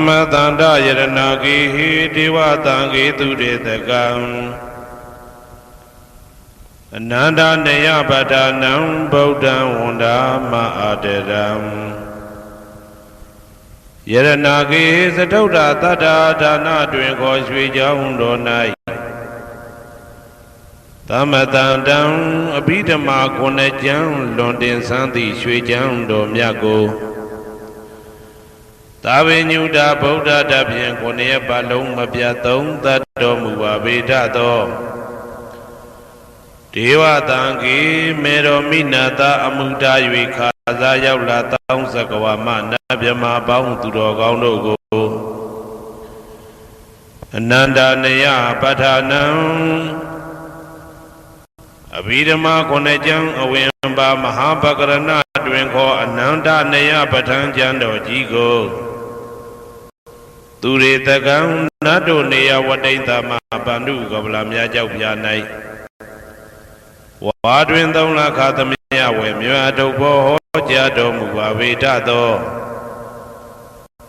မတန္တယရဏဂေဟိဒေဝတံဂေတုရေတကံအနန္တနေယပဒနံဗုဒ္ဓံဝန္ဒာမအာတရံယရဏဂေသတုဒ္ဓတတ္တာဒါနတွင်ခေါ်ရွှေကြောင်းတော်၌သမတန္တံအဘိဓမ္မာခုနှစ်ကျမ်းလွန်တင်ဆန်းသည့်ရွှေကျမ်းတော်မြတ်ကိုသာဝေညုတာဗုဒ္ဓတဖြင့်ခုနှစ်ရက်ပတ်လုံးမပြတ်သုံးသတ်တော်မူပါဗေဒသောဒေဝတံကေမေရောမိနာတာအမှုတာ၍ခါစားရောက်လာတောင်းစကဝါမနတ်မြမပေါင်းသူတော်ကောင်းတို့ကိုအနန္တနယပဋ္ဌာနံအဘိဓမ္မာခုနှစ်ကျမ်းအဝင်ပါမဟာပကရဏတွင်ခေါ်အနန္တနယပဋ္ဌာန်းကျမ်းတော်ကြီးကိုသူရေတကံနတ်တို့နေယဝတ္တိတမဗန္ဓုကပလာများကြောက်ပြ၌ဝါတွင်သုံးလခါသမယဝေမြတ်တုဘောဟောကြားတော်မူပါဗေဒသော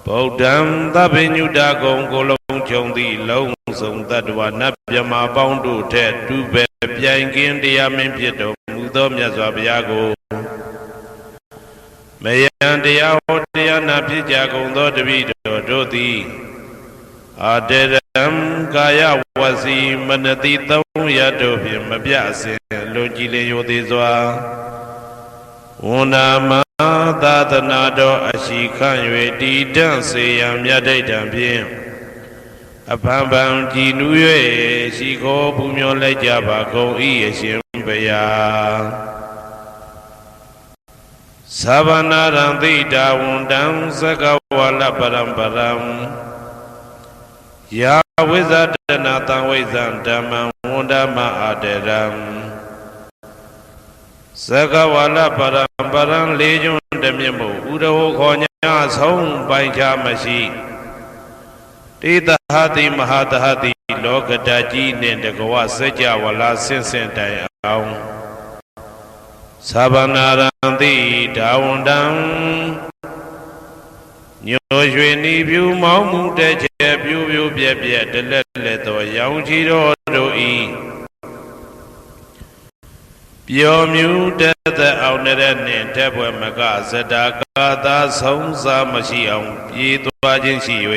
ဗုဒ္ဓံသဗ္ဗညုတကုံကိုလုံးခြုံသည့်လုံးစုံတတ္တဝနတ်မြမပေါင်းတို့ထက်တူပဲပြိုင်ကင်းတရားမင်းဖြစ်တော်မူသောမြတ်စွာဘုရားကိုမယံတရားဟောတရားနာဖြစ်ကြကုန်သောတပည့်တော်တို့သည်အာတရံကာယဝစီမနတိသုံးရတို့ဖြင့်မပြအစဉ်လွန်ကြည်လင်ရိုသေးစွာဝန္ဒာမသာသနာတော်အရှိခန့်၍တည်တံ့စေရန်မြတ်ဒိဋ္ဌံဖြင့်အဖန်ဖန်ကြည်နူး၍ရှိခိုးပူမျောလိုက်ကြပါကုန်၏အရှင်ဘုရားသဗ္ဗနာရံသိတာဝန္တံသကဝါလပရံပရံယာဝိဇာတနာတံဝိဇံဓမ္မံဝန္ဒမအာတရံသကဝါလပရံပရံလေးကျွန်းတမြင့်မို့ဥရဟောခေါ်ညာဆုံးပိုင်ချမရှိတေတဟတိမဟာတဟတိလောကတကြီးနှင့်တကဝစัจ java လာဆင့်ဆင့်တိုင်အောင်သဗ္ဗနာရံတိဒါဝန္တံညိုရွှေနီဖြူမောင်းမှုတဲ့ချေပြူပြူပြက်ပြက်တလက်လက်သောရောင်ချီတော်တို့ဤပျော်မြူတဲ့သက်အောင်တဲ့နှင့်တက်ပွဲမကဇတာကာသာဆုံးစားမရှိအောင်ပြေးသွားခြင်းရှိ၍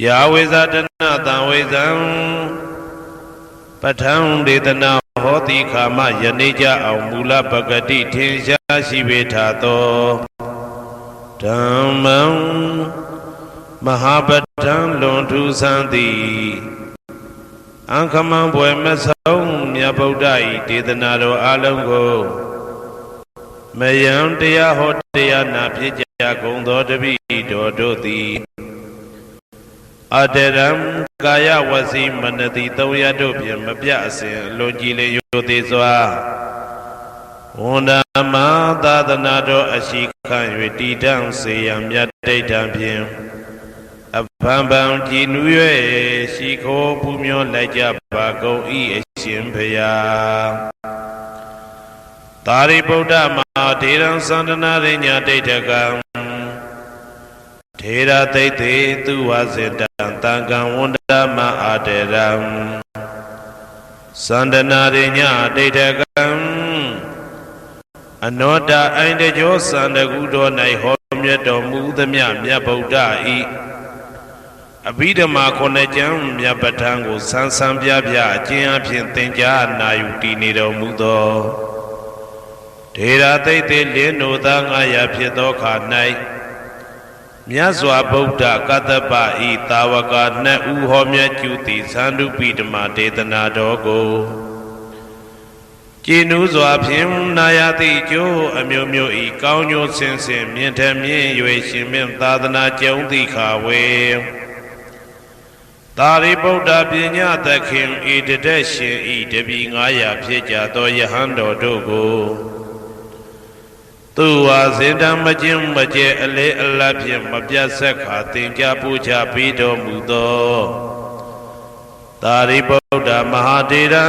ယာဝိဇာတနာတံဝိဇံပဋ္ဌံဒေသနာဟောတိခာမယနေ့ကြအောင်မူလပဂတိထင်ရှားရှိပေထသောဓမ္မံမဟာပဋ္ဌံလွန်ထူးဆန်းသည်အံခမံဘွယ်မဆုံးမြတ်ဗုဒ္ဓ၏ဒေသနာတော်အလုံးကိုမယံတရားဟောတရားနာဖြစ်ကြကုန်သောတပည့်တော်တို့သည်အတရံကာယဝစီမနတိသုံးရတို့ဖြင့်မပြအစဉ်လွန်ကြည်လင်ရိုသေးစွာဝန္ဒာမသာသနာတော်အရှိခန့်၍တည်တံ့စေရန်မြတ်ဒိဋ္ဌံဖြင့်အဖန်ဖန်ကြည်နူး၍ရှိခိုးပူမျောလိုက်ကြပါကုန်၏အရှင်ဘုရားသာရိပုတ္တမဟာထေရံသန္တနာရိညာဒိဋ္ဌကံထေရသိတေသူဝစေတံတံကံဝန္ဒမအာတရံသန္တနာရိညာဒိဋ္ဌကံအနောတအိန္ဒကျောသန္တကုတော်၌ဟောမြတ်တော်မူသမျှမြတ်ဗုဒ္ဓဤအဘိဓမ္မာခုနှစ်ကျမ်းမြတ်ပဋ္ဌာန်းကိုဆန်းဆန်းပြပြအကျဉ်းအဖြစ်သင်ကြားနာယူတည်နေတော်မူသောထေရသိတေလင်းတို့သာ900ဖြစ်သောခါ၌မြတ်စွာဘုရားကတ္တပဤတာဝကနှစ်ဦးဟောမြတ်ကျူသည်သန္ဓုပိဓမ္မာဒေသနာတော်ကိုကြည်နူးစွာဖြင့်နာယတိကျိုးအမျိုးမျိုးဤကောင်းကျိုးဆင်းဆင်းမြင့်ထမြင့်၍ရှင်မြင့်သာသနာကျုံသည့်ခါဝေသာရိပုတ္တပညာသခင်ဤတတက်ရှင်ဤတပည့်900ဖြစ်ကြသောယဟန်တော်တို့ကိုသူဝါစေတံမကျင်းမကျဲအလေအလတ်ဖြင့်မပြတ်ဆက်ခါသင်ကြားပူချပေးတော်မူသောသာရိပုတ္တမဟာထေရံ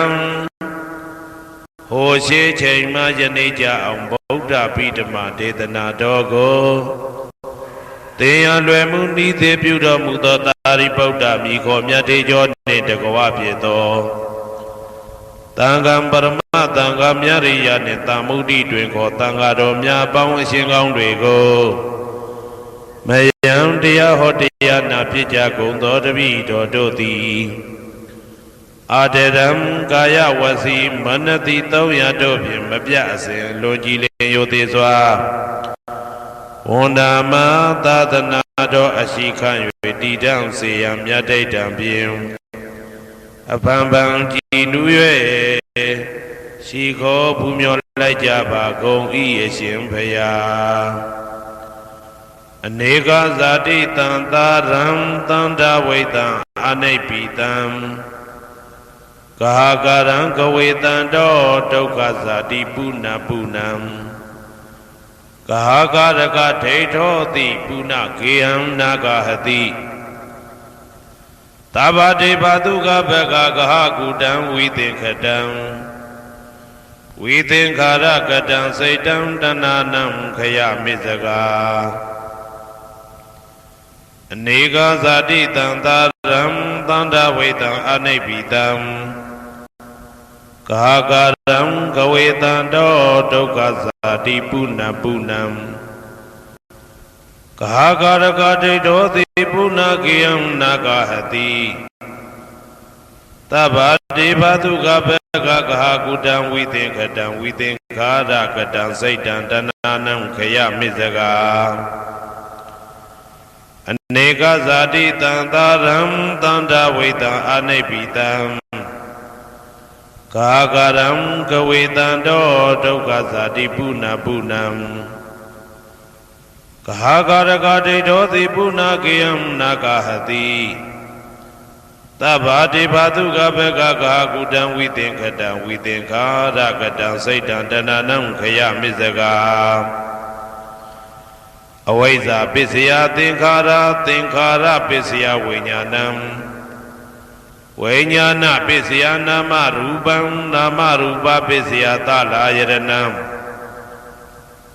ဟိုရှိချိန်မှယနေ့ကြအောင်ဗုဒ္ဓပိဓမ္မာဒေသနာတော်ကို တေယံလွယ်မှုနိသေပြုတော်မူသောသာရိပုတ္တမိခေါ်မြတ်တေကျော်နှင့်တကဝဖြစ်သောတန်ခါပရမတန်ခါမြရိယနှင့်တမ္မုဒ္ဒိတွင်ခေါ်တန်ခါတော်များပေါင်းအရှင်ကောင်းတွေကိုမယံတရားဟောတရားနာဖြစ်ကြကုန်သောတပည့်တော်တို့သည်အာတရံကာယဝစီမနတိ300တို့ဖြင့်မပြတ်အစဉ်လွန်ကြည်လင်ရိုသေစွာဝန္ဒာမသာသနာတော်အရှိခံ၍တည်တံ့စေရန်မြတ်တိတ်တံဖြင့်အပန်းပန်းကြည်နူး၍ရှိခေါ်ပူမျောလိုက်ကြပါကုန်၏အရှင်ဘုရားအနေကဇာတိတံသာရံတန္တဝိတံအနိပိတံကာကာရံကဝေတံတောဒုက္ခဇာတိပုဏ္ဏပုဏ္ဏံကာကာရကဒိဋ္ဌောတိပုဏ္ဏကေယံနာဂဟတိသဗ္ဗတေဘတုကဘဂကဟကုတံဝိသင်္ခတံဝိသင်္ခာရကတံစိတ်တံတဏနံခယမိဇဂာအနေကဇာတိတံသာရံတန္တဝိတံအနိပိတံကာကာရံကဝေတံတောဒုက္ခဇာတိပုဏ္ဏပုဏ္ဏံကာကာရကဒိဋ္ဌောတိပုဏ္ဏကေယံနာဂဟတိသဗ္ဗတေဘတုကဘဂကဟကုတံဝိသင်္ခတံဝိသင်္ခာရကတံစိတ်တံတဏနံခယမိဇဂာအနေကဇာတိတံသာရံတန္တဝိတံအနိပိတံကာကာရံကဝေတံတောဒုက္ခဇာတိပုဏ္ဏပုဏ္ဏံကာကာရကဒိဋ္ဌောတိပုဏ္ဏကေယံနာဂဟတိသဗ္ဗတေဘတုကဘဂကဟကုတံဝိသင်္ခတံဝိသင်္ခာရကတံစိတ်တံတဏနံခယမိဇဂာအဝိဇ္ဇာပစ္စယသင်္ခါရသင်္ခါရပစ္စယဝိညာဏံဝိညာဏပစ္စယနာမရူပံနာမရူပပစ္စယသလာယရဏံ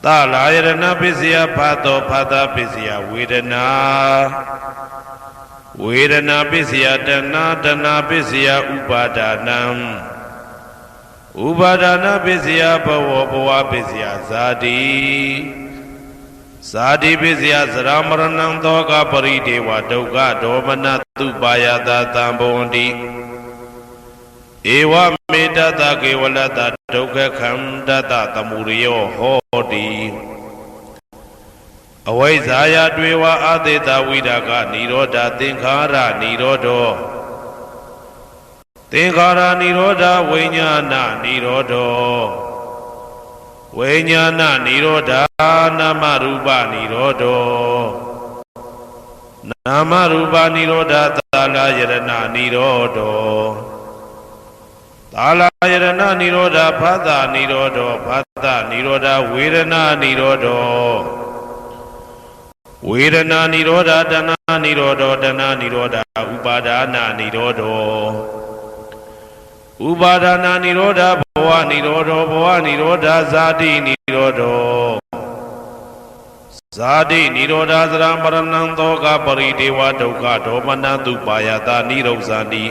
သလာယရဏပစ္စယဖာတောဖာတာပစ္စယဝေဒနာဝေဒနာပစ္စယတဏတဏပစ္စယဥပါဒနံဥပါဒနာပစ္စယဘဝဘဝပစ္စယဇာတိဇာတိပစ္စယသရမရဏံသောကပရိဒေဝဒုက္ခဒေါမနတုပါယတာတံဘဝန္တိဧဝမေတ္တကေဝလတဒုက္ခခန္ဓတသမုရိယောဟောတိအဝိဇ္ဇာယတွေဝအာသေတဝိရာကနိရောဓသင်္ခါရနိရောဓောသင်္ခါရနိရောဓဝိညာဏနိရောဓောဝိညာဏနိရောဓနာမရူပနိရောဓောနာမရူပနိရောဓသာလယရဏနိရောဓောသာလယရဏနိရောဓဖသနိရောဓောဖသနိရောဓဝေဒနာနိရောဓောဝေဒနာနိရောဓတဏနိရောဓောတဏနိရောဓဥပါဒနာနိရောဓောဥပါဒနာနိရောဓဘဝနိရောဓဘဝနိရောဓဇာတိနိရောဓဇာတိနိရောဓသရမရဏံသောကပရိဒေဝဒုက္ခဒေါမနတုပါယတာနိရောဇာတိ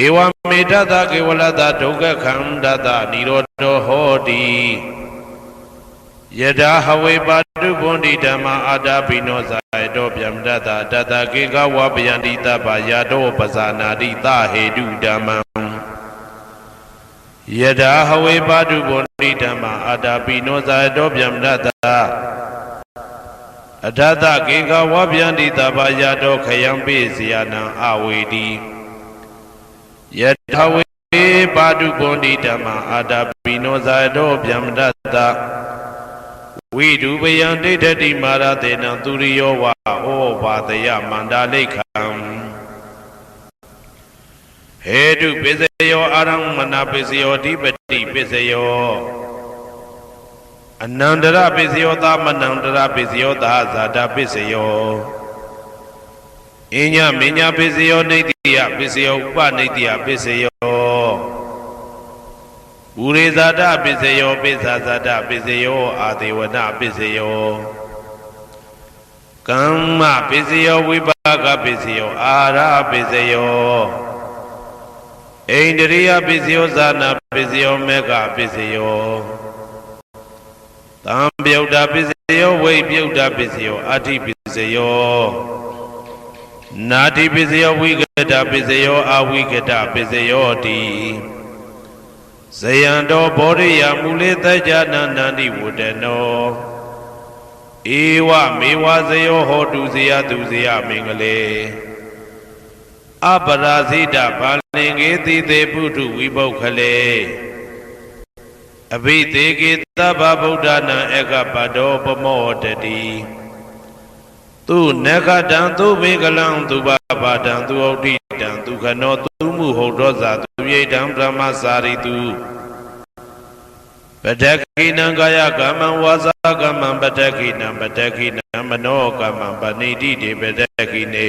ဧဝမေတ္တကေဝလတဒုက္ခခန္ဓတနိရောဓဟောတိယထာဟဝေပါတုဗန္တိဓမ္မာအာတာပိနောဇာယတောဗျမတတတတကေကဝပယန္တိတပယတောပဇာနာတိသဟေတုဓမ္မံယထာဟဝေပါတုဗန္တိဓမ္မာအာတာပိနောဇာယတောဗျမတတအထတကေကဝပယန္တိတပယတောခယံပိစယနံအဝေတိယထာဝေပါတုဗန္တိဓမ္မာအာတာပိနောဇာယတောဗျမတတဝိဒုပယံဒိဋ္ဌတိမာရတေနံသူရိယောဝဩဘာတယမန္တာလိခံဟေတုပစ္စယောအာရမဏပစ္စယောဓိပတိပစ္စယောအနန္တရပစ္စယောသမနန္တရပစ္စယောသာဇာတာပစ္စယောအညမညပစ္စယောနေတိယပစ္စယောဥပနေတိယပစ္စယောဥရေဇာတပစ္စယောပိစ္ဆာဇာတပစ္စယောအာဒေဝနပစ္စယော ကမ္မပိစယောဝိပါကပိစယောအာရပိစယောဣန္ဒြိယပိစယောဇာနာပိစယောမေဃပိစယောသံပြုတ်တာပိစယောဝိပြုတ်တာပိစယောအာတိပိစယောနာတိပိစယောဝိကတပိစယောအာဝိကတပိစယောတိဇယံတောဘောရိယမူလေတ္တဉာဏနန္တိဝတ္တနောဧဝမေဝဇယောဟောတုဇယသူဇယမင်္ဂလေအပရာဇိတဘာလင်္ကေတိတေပုထုဝိပုခ္ခလေအဘိသေကေသဗ္ဗဗုဒ္ဓနာဧကပတောပမောတတိသူနဂတံသူဘေကလံသူဘာပါတံသူဩဋ္ဌိတံသူခနောသူမှုဟုတ်သောဇာသူရိတံဗြဟ္မစာရိတုပတ္တခိနံကာယကမ္မံဝါစာကမ္မံပတ္တခိနံပတ္တခိနံမနောကမ္မံပဏိတိတေပတ္တခိနေ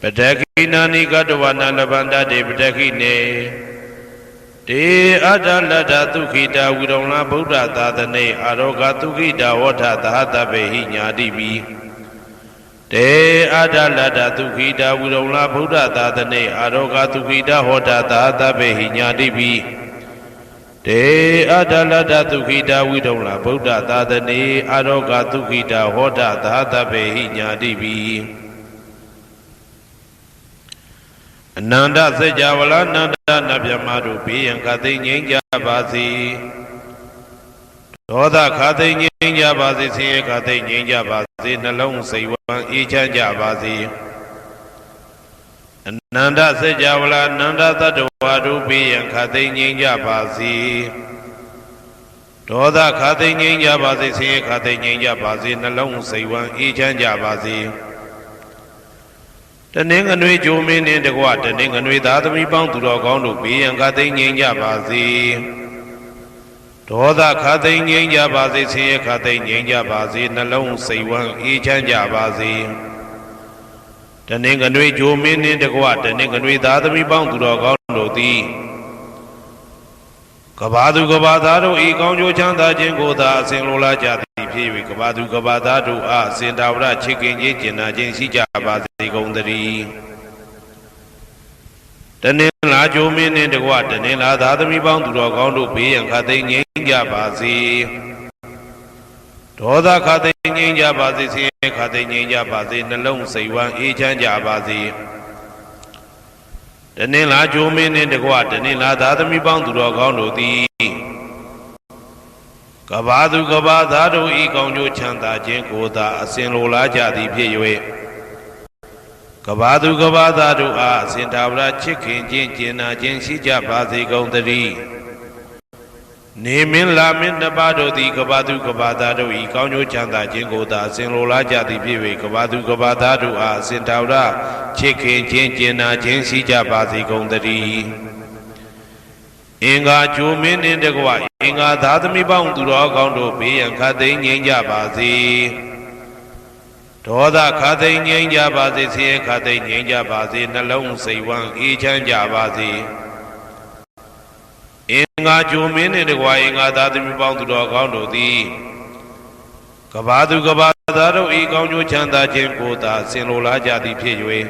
ပတ္တခိနာနိကတဝနာလဗန္တတေပတ္တခိနေတေအတ္တလတ္ထသုခိတာဝိရုံလဗုဒ္ဓသာသနေအာရောဂသုခိတာဝဋ္ဌသဟတပေဟိညာတိပိတေအတ္တလတ္ထသုခိတာဝိရုံလဗုဒ္ဓသာသနေအာရောဂသုခိတာဟောတသဟတပေဟိညာတိပိတေအတ္တလတ္ထသုခိတာဝိရုံလဗုဒ္ဓသာသနေအာရောဂသုခိတာဟောတသဟတပေဟိညာတိပိအနန္တစัจ java လာနန္ဒနဗျမတို့ဘေးရန်ခသိငြိမ်းကြပါစေဒေါသခသိငြိမ်းကြပါစေဆင်းရဲခသိငြိမ်းကြပါစေနှလုံးစိတ်ဝမ်းအေးချမ်းကြပါစေအနန္တစัจ java လာနန္ဒတတ္တဝါတို့ဘေးရန်ခသိငြိမ်းကြပါစေဒေါသခသိငြိမ်းကြပါစေဆင်းရဲခသိငြိမ်းကြပါစေနှလုံးစိတ်ဝမ်းအေးချမ်းကြပါစေတနင်္ဂနွေဂျိုမင်းနှင့်တကွတနင်္ဂနွေသားသမီးပေါင်းသူတော်ကောင်းတို့ဘေးရန်ခသိငြိမ်းကြပါစေဒေါသခသိငြိမ်းကြပါစေဆင်းရဲခသိငြိမ်းကြပါစေနှလုံးစိတ်ဝမ်းအေးချမ်းကြပါစေတနင်္ဂနွေဂျိုမင်းနှင့်တကွတနင်္ဂနွေသားသမီးပေါင်းသူတော်ကောင်းတို့သည်ကဘာသူကဘာသားတို့ဤကောင်းကျိုးချမ်းသာခြင်းကိုသာအစဉ်လိုလားကြသည်ဖြစ်၍ကဘာသူကဘာသားတို့အားအစဉ်တာဝရချစ်ခင်ခြင်းကျင်နာခြင်းရှိကြပါစေကုန်သတည်းတနင်္လာဂျိုမင်းနှင့်တကွတနင်္လာသားသမီးပေါင်းသူတော်ကောင်းတို့ဘေးရန်ခသိငြိမ်းကြပါစေဒေါသခသိငြိမ်းကြပါစေဆင်းရဲခသိငြိမ်းကြပါစေနှလုံးစိတ်ဝမ်းအေးချမ်းကြပါစေတနင်္လာဂျိုမင်းနှင့်တကွတနင်္လာသားသမီးပေါင်းသူတော်ကောင်းတို့သည်ကဘာသူကဘာသားတို့ဤကောင်းကျိုးချမ်းသာခြင်းကိုသာအစဉ်လိုလားကြသည်ဖြစ်၍ကဘာသူကဘာသားတို့အားအစဉ်သာဝရချစ်ခင်ခြင်းကျင်နာခြင်းရှိကြပါစေကုန်သတည်းနေမင်းလာမင်းနှစ်ပါးတို့သည်ကဘာသူကဘာသားတို့ဤကောင်းကျိုးချမ်းသာခြင်းကိုသာအစဉ်လိုလားကြသည်ဖြစ်၍ကဘာသူကဘာသားတို့အားအစဉ်သာဝရချစ်ခင်ခြင်းကျင်နာခြင်းရှိကြပါစေကုန်သတည်းအင်္ဂါဂျိုမင်းနှင့်တကွအင်္ဂါသားသမီးပေါင်းသူတော်ကောင်းတို့ဘေးရန်ခသိငြိမ်းကြပါစေဒေါသခသိငြိမ်းကြပါစေဆင်းရဲခသိငြိမ်းကြပါစေနှလုံးစိတ်ဝမ်းအေးချမ်းကြပါစေအင်္ဂါဂျိုမင်းနှင့်တကွအင်္ဂါသားသမီးပေါင်းသူတော်ကောင်းတို့သည်ကဘာသူကဘာသားတို့ဤကောင်းကျိုးချမ်းသာခြင်းကိုသာဆင်လိုလားကြသည်ဖြစ်၍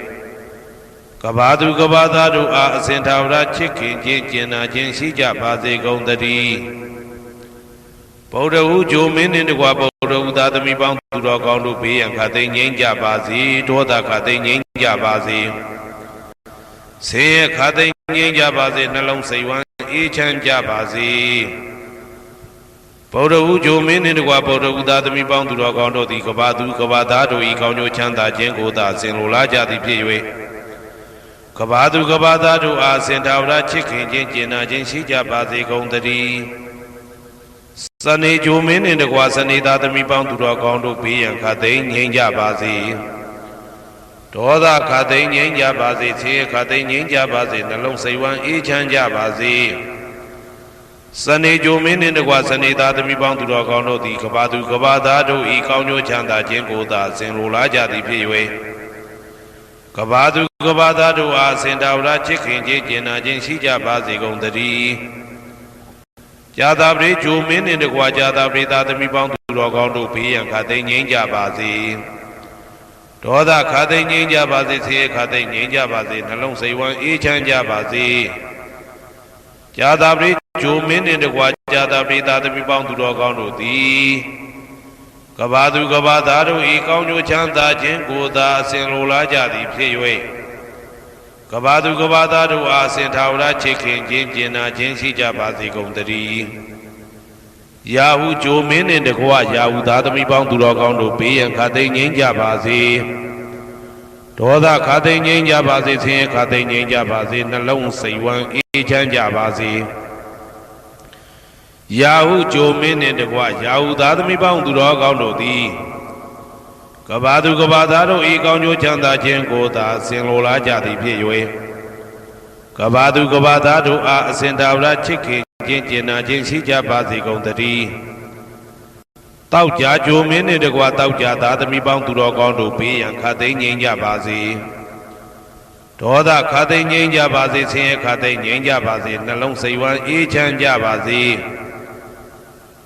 ကဘာသူကဘာသားတို့အားအစဉ်သာဝရချစ်ခင်ခြင်းကျင်နာခြင်းရှိကြပါစေကုန်သတည်းဗုဒ္ဓဟူဂျိုမင်းနှင့်တကွဗုဒ္ဓဟူသားသမီးပေါင်းသူတော်ကောင်းတို့ဘေးရန်ခသိငြိမ်းကြပါစေဒေါသခသိငြိမ်းကြပါစေဆင်းရဲခသိငြိမ်းကြပါစေနှလုံးစိတ်ဝမ်းအေးချမ်းကြပါစေဗုဒ္ဓဟူဂျိုမင်းနှင့်တကွဗုဒ္ဓဟူသားသမီးပေါင်းသူတော်ကောင်းတို့သည်ကဘာသူကဘာသားတို့ဤကောင်းကျိုးချမ်းသာခြင်းကိုသာဆင်လိုလားကြသည်ဖြစ်၍ကဘာသူကဘာသားတို့အားစင်တာဝရချစ်ခင်ခြင်းကျင်နာခြင်းရှိကြပါစေကုန်သတည်းစနေဂျိုမင်းနှင့်တကွစနေသားသမီးပေါင်းသူတော်ကောင်းတို့ဘေးရန်ခသိငြိမ်းကြပါစေဒေါသခသိငြိမ်းကြပါစေဆင်းရဲခသိငြိမ်းကြပါစေနှလုံးစိတ်ဝမ်းအေးချမ်းကြပါစေစနေဂျိုမင်းနှင့်တကွစနေသားသမီးပေါင်းသူတော်ကောင်းတို့သည်ကဘာသူကဘာသားတို့ဤကောင်းကျိုးချမ်းသာခြင်းကိုသာဆင်လိုလားကြသည်ဖြစ်၍ကဘာသူကဘာသားတို့အားစင်တာဝရချစ်ခင်ခြင်းကျင်နာခြင်းရှိကြပါစေကုန်သတည်း ကြာသာပရိဂျိုမင်းနှင့်တကွာကြာသာပရိသာသမီပေါင်းသူတော်ကောင်းတို့ဘေးရန်ခါသိငြိမ်းကြပါစေဒေါသခါသိငြိမ်းကြပါစေဆင်းရဲခါသိငြိမ်းကြပါစေနှလုံးစိတ်ဝမ်းအေးချမ်းကြပါစေကြာသာပရိဂျိုမင်းနှင့်တကွာကြာသာပရိသာသမီပေါင်းသူတော်ကောင်းတို့သည်ကဘာသူကဘာသားတို့ဤကောင်းကျိုးချမ်းသာခြင်းကိုသာအစဉ်လိုလားကြသည်ဖြစ်၍ကဘာသူကဘာသားတို့အားအစဉ်ထာဝရချစ်ခင်ခြင်းကျင်နာခြင်းရှိကြပါစေကုန်သတည်းယာဟုဂျိုမင်းနှင့်တကွယာဟုသားသမီးပေါင်းသူတော်ကောင်းတို့ဘေးရန်ခါသိငြိမ်းကြပါစေဒေါသခါသိငြိမ်းကြပါစေဆင်းရဲခါသိငြိမ်းကြပါစေနှလုံးစိတ်ဝမ်းအေးချမ်းကြပါစေယာဟုဂျိုမင်းနှင့်တကွယာဟုသားသမီးပေါင်းသူတော်ကောင်းတို့သည်ကဘာသူကဘာသားတို့ဤကောင်းကျိုးချမ်းသာခြင်းကိုသာဆင်လိုလားကြသည်ဖြစ်၍ကဘာသူကဘာသားတို့အားအစဉ်သာဝရချစ်ခင်ခြင်းကျင်နာခြင်းရှိကြပါစေကုန်သတည်းတောက်ကြဂျိုမင်းနှင့်တကွတောက်ကြသားသမီးပေါင်းသူတော်ကောင်းတို့ဘေးရန်ခါသိငြိမ်းကြပါစေဒေါသခါသိငြိမ်းကြပါစေဆင်းရဲခါသိငြိမ်းကြပါစေနှလုံးစိတ်ဝမ်းအေးချမ်းကြပါစေ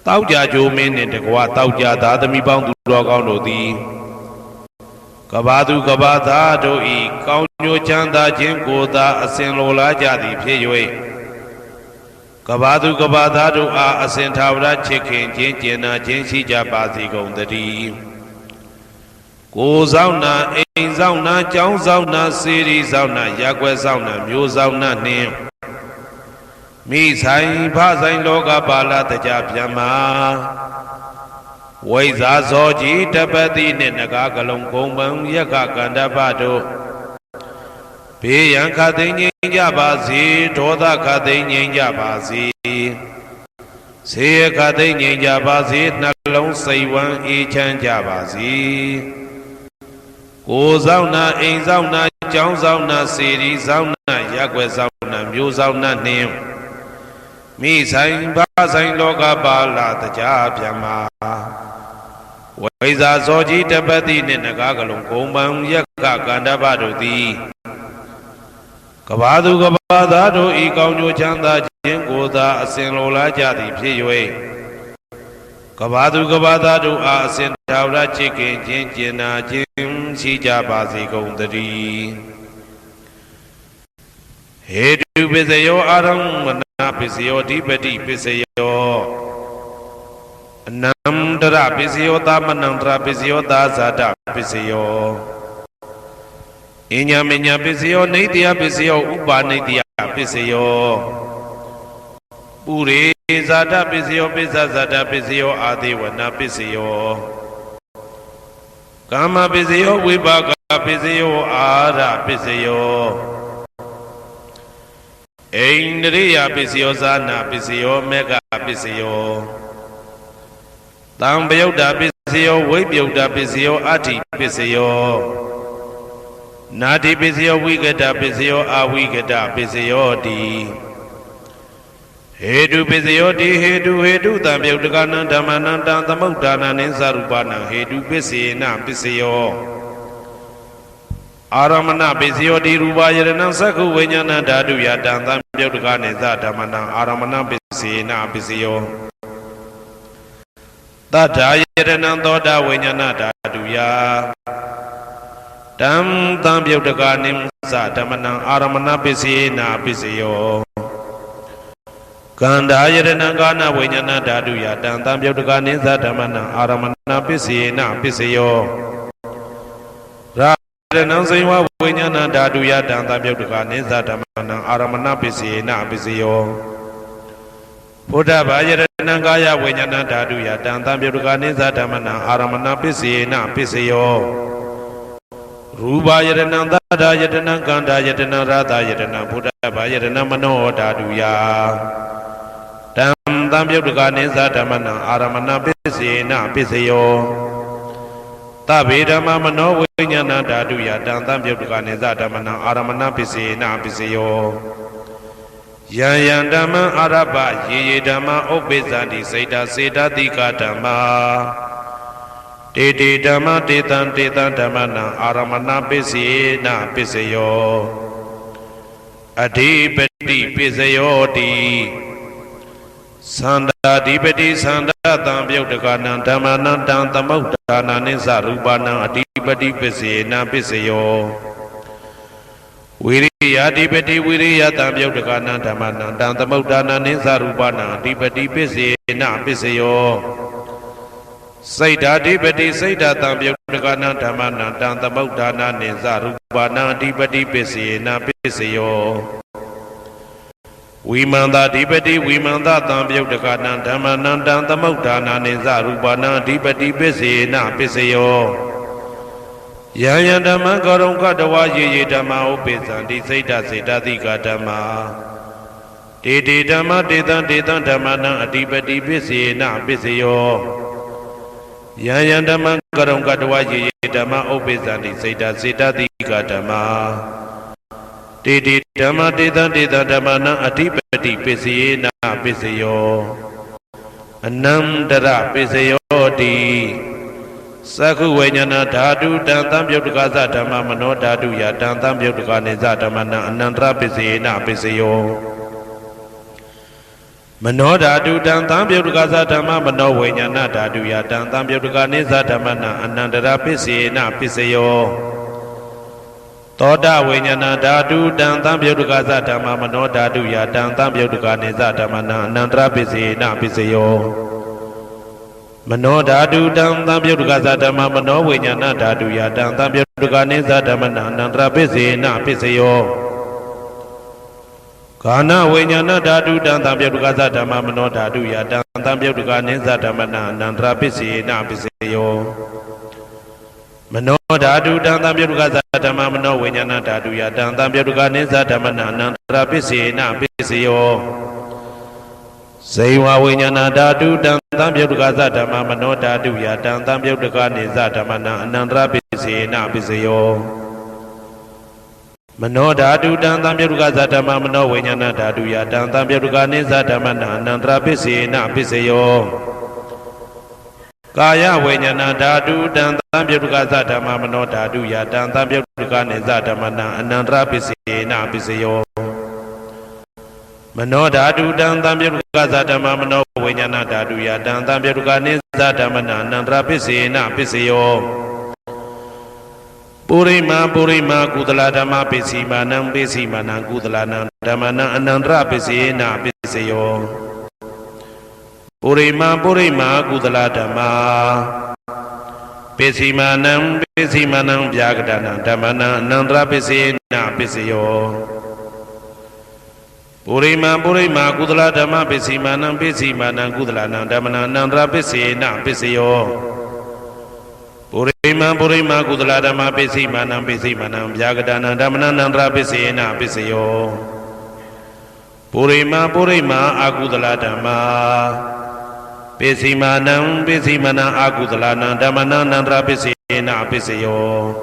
တောက်ကြဂျိုမင်းနှင့်တကွတောက်ကြသားသမီးပေါင်းသူတော်ကောင်းတို့သည်ကဘာသူကဘာသားတို့ဤကောင်းကျိုးချမ်းသာခြင်းကိုသာအစဉ်လိုလားကြသည်ဖြစ်၍ကဘာသူကဘာသားတို့အားအစဉ်ထာဝရချစ်ခင်ခြင်းကျင်နာခြင်းရှိကြပါစေကုန်သတည်းကိုယ်ဆောင်နာအိမ်ဆောင်နာကျောင်းဆောင်နာစေရီဆောင်နာရက်ွယ်ဆောင်နာမျိုးဆောင်နာနှင့်မိဆိုင်ဖဆိုင်လောကပါဠတကြဗျမ္မာဝိဇာဇောကြီးတပတိနှင့်နဂါကလုံးကုံပံယက္ခကန္တပတို့ဘေးရန်ခါသိငြိမ်းကြပါစေဒေါသခါသိငြိမ်းကြပါစေဆေးရခါသိငြိမ်းကြပါစေနှလုံးစိတ်ဝမ်းအေးချမ်းကြပါစေကိုယ်ဆောင်နာအိမ်ဆောင်နာကျောင်းဆောင်နာစေရီဆောင်နာရက်ွယ်ဆောင်နာမျိုးဆောင်နာနှင့်မိဆိုင်ဘာဆိုင်လောကပါဠတကြဗျမ္မာဝိဇာဇောကြီးတပတိနှင့်နဂါကလုံးကုံပံယက္ခကန္တပတို့သည်ကဘာသူကဘာသားတို့ဤကောင်းကျိုးချမ်းသာခြင်းကိုသာအစဉ်လိုလားကြသည်ဖြစ်၍ကဘာသူကဘာသားတို့အားအစဉ်ထာဝရချစ်ခင်ခြင်းကျင်နာခြင်းရှိကြပါစေကုန်သတည်းဟေတုပစ္စယောအာရမဏပစ္စယောဓိပတိပစ္စယောအနန္တရပစ္စယောသမနန္တရပစ္စယောသာဇာတပစ္စယောအညမညပစ္စယောနေတယပစ္စယောဥပါနေတယပစ္စယောပုရိဇာတပစ္စယောပိစ္ဆဇာတပစ္စယောအာဒေဝနာပစ္စယောကာမပစ္စယောဝိပါကပစ္စယောအာရပစ္စယောအိန္ဒရိယပစ္စယောဇာနာပစ္စယောမေဃပစ္စယောတံပယုတ်တာပစ္စယောဝိပယုတ်တာပစ္စယောအဋ္ဌိပစ္စယောနာတိပစ္စယောဝိကတပစ္စယောအဝိကတပစ္စယောတိဟေတုပစ္စယောတိဟေတုတံပယုတ်တကနံဓမ္မနံတံသမုဋ္ဌာနံနိသရူပနံဟေတုပစ္စေနပစ္စယောအာရမဏပစ္စယောတိရူပယရဏံသက္ခုဝိညာဏဓာတုယတံသံပယုတ်တကနိသဓမ္မနံအာရမဏပစ္စေနပစ္စယောသတ္ထာယရဏံသောတာဝိညာဏဓာတုယတံသံပယုတ်တကနိသဓမ္မနံအာရမဏပစ္စေနပစ္စယောကန္ဓာယရဏံကာနဝိညာဏဓာတုယတံသံပယုတ်တကနိသဓမ္မနံအာရမဏပစ္စေနပစ္စယောရဏံစိဝဝိညာဏဓာတုယတံသံပယုတ်တကနိသဓမ္မနံအာရမဏပစ္စေနပစ္စယောဘုဒ္ဓဘာယရဏံကာယဝိညာဏဓာတုယတံသံပယုတ်တကနိသဓမ္မနံအာရမဏပစ္စေနပစ္စယောရူပယရဏံသတ္တယတနံကန္ဓာယတနံရသယတနံဘုဒ္ဓဘာယရဏံမနောဓာတုယတံသံပယုတ်တကနိသဓမ္မနံအာရမဏပစ္စေနပစ္စယောသဗ္ဗေဓမ္မမနောဝိညာဏဓာတုယတံသံပယုတ်တကနိသဓမ္မနံအာရမဏပစ္စေနပစ္စယောယံယံဓမ္မံအာရပယေယေဓမ္မဥပ္ပိသန္တိစေတစေတတိကဓမ္မာတေတေဓမ္မတေတံဓမ္မနံအာရမဏပစ္စေနပစ္စယောအဓိပတိပစ္စယောတိ Sanda Dipati Sanda Tam Yotakanan Dhammanan Tamauddana Nisa Rupanang Adipati Pisena Pisayo Viriya Dipati Viriya Tam Yotakanan Dhammanan Tamauddana Nisa Rupanang Adipati Pisena Pisayo Saida Dipati Saida Tam Yotakanan Dhammanan Tamauddana Nisa Rupanang Adipati Pisena Pisayo Vimanda Dipati Vimanda Tam Yotakanan Dhammanan Tamauddana Nisa Rupanang Adipati Pisena Pisayo Yaya Dhamma Karong Kadawa Ye Dhamma Upesanti Saida Saida Dika Dhamma Dede Dhamma Dedan Dedan Dhammanang Adipati Pisena Pisayo Yaya Dhamma Karong Kadawa Ye Dhamma Upesanti Saida Saida Dika Dhamma Dede Dhamma Dedan Dedan Dhammanang Adipati Pisena Pisayo Anandara Pisayo Di Sakhu Vajnana Dhatu Dantam Yotakaza Dhamma Mano Dhatu Ya Dantam Yotakanisa Dhammanang Anandara Pisena Pisayo Mano Dhatu Dantam Yotakaza Dhamma Mano Vajnana Dhatu Ya Dantam Yotakanisa Dhammanang Anandara Pisena Pisayo Toda Vajnana Dhatu Dantam Yotakaza Dhamma Mano Dhatu Ya Dantam Yotakanisa Dhammanang Anandara Pisena Pisayo Mano Dhatu Dantam Yotakaza Dhamma Mano Vajnana Dhatu Ya Dantam Yotakanisa Dhammanang Anandara Pisena Pisayo Kana Vajnana Dhatu Dantam Yotakaza Dhamma Mano Dhatu Ya Dantam Yotakanisa Dhammanang Anandara Pisena Pisayo Mano Dhatu Dantam Yotakaza Dhamma Mano Vajnana Dhatu Ya Dantam Yotakanisa Dhammanang Anandara Pisena Pisayo Saiva Vajnana Dhatu Dantam Yotakaza Dhamma Mano Dhatu Ya Dantam Yotakanisa Dhammanang Anandara Pisena Pisayo Mano Dhatu Dantam Yotakaza Dhamma Mano Vajnana Dhatu Ya Dantam Yotakanisa Dhammanang Anandara Pisena Pisayo Kaya Vajnana Dhatu Dantam Yotakaza Dhamma Mano Dhatu Ya Dantam Yotakanisa Dhammanang Anandara Pisena Pisayo Mano Dhatu Dantam Yotakaza Dhamma Mano Vajnana Dhatu Ya Dantam Yotakanisa Dhammanang Anandara Pisena Pisayo Purima Purima Kudala Dhamma Pisimanang Pisimanang Kudalanang Dhammanang Anandara Pisena Pisayo Purima Purima Kudala Dhamma Pisimanang Pisimanang Vyagadana Dhammanang Anandara Pisena Pisayo Purima Purima Kudala Dhamma Pisimanang Pisimanang Kudalanang Dhammanang Anandara Pisena Pisayo Purima Purima Kudala Dhamma Pisimanang Pisimanang Vyagadana Dhammanang Anandara Pisena Pisayo Purima Purima Akudala Dhamma Pisimanang Pisimanang Akudalanang Dhammanang Anandara Pisena Pisayo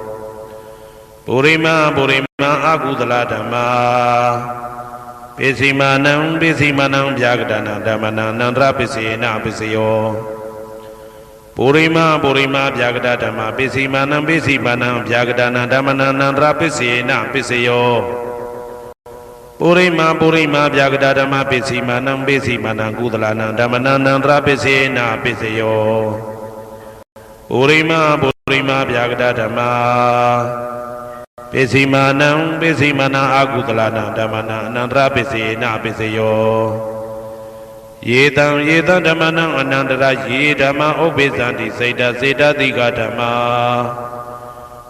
Purima Purima Akudala Dhamma Pisimanang Pisimanang Vyagadana Dhammanang Anandara Pisena Pisayo Purima Purima Vyagada Dhamma Pisimanang Pisimanang Vyagadana Dhammanang Anandara Pisena Pisayo Purima Purima Vyagada Dhamma Pisimanang Pisimanang Kudalanang Dhammanang Anandara Pisena Pisayo Purima Purima Vyagada Dhamma Pisimanang Pisimanang Akudalanang Dhammanang Anandara Pisena Pisayo Yetam Yetam Dhammanang Anandara Ye Dhamma Upesanti Saida Saida Dika Dhamma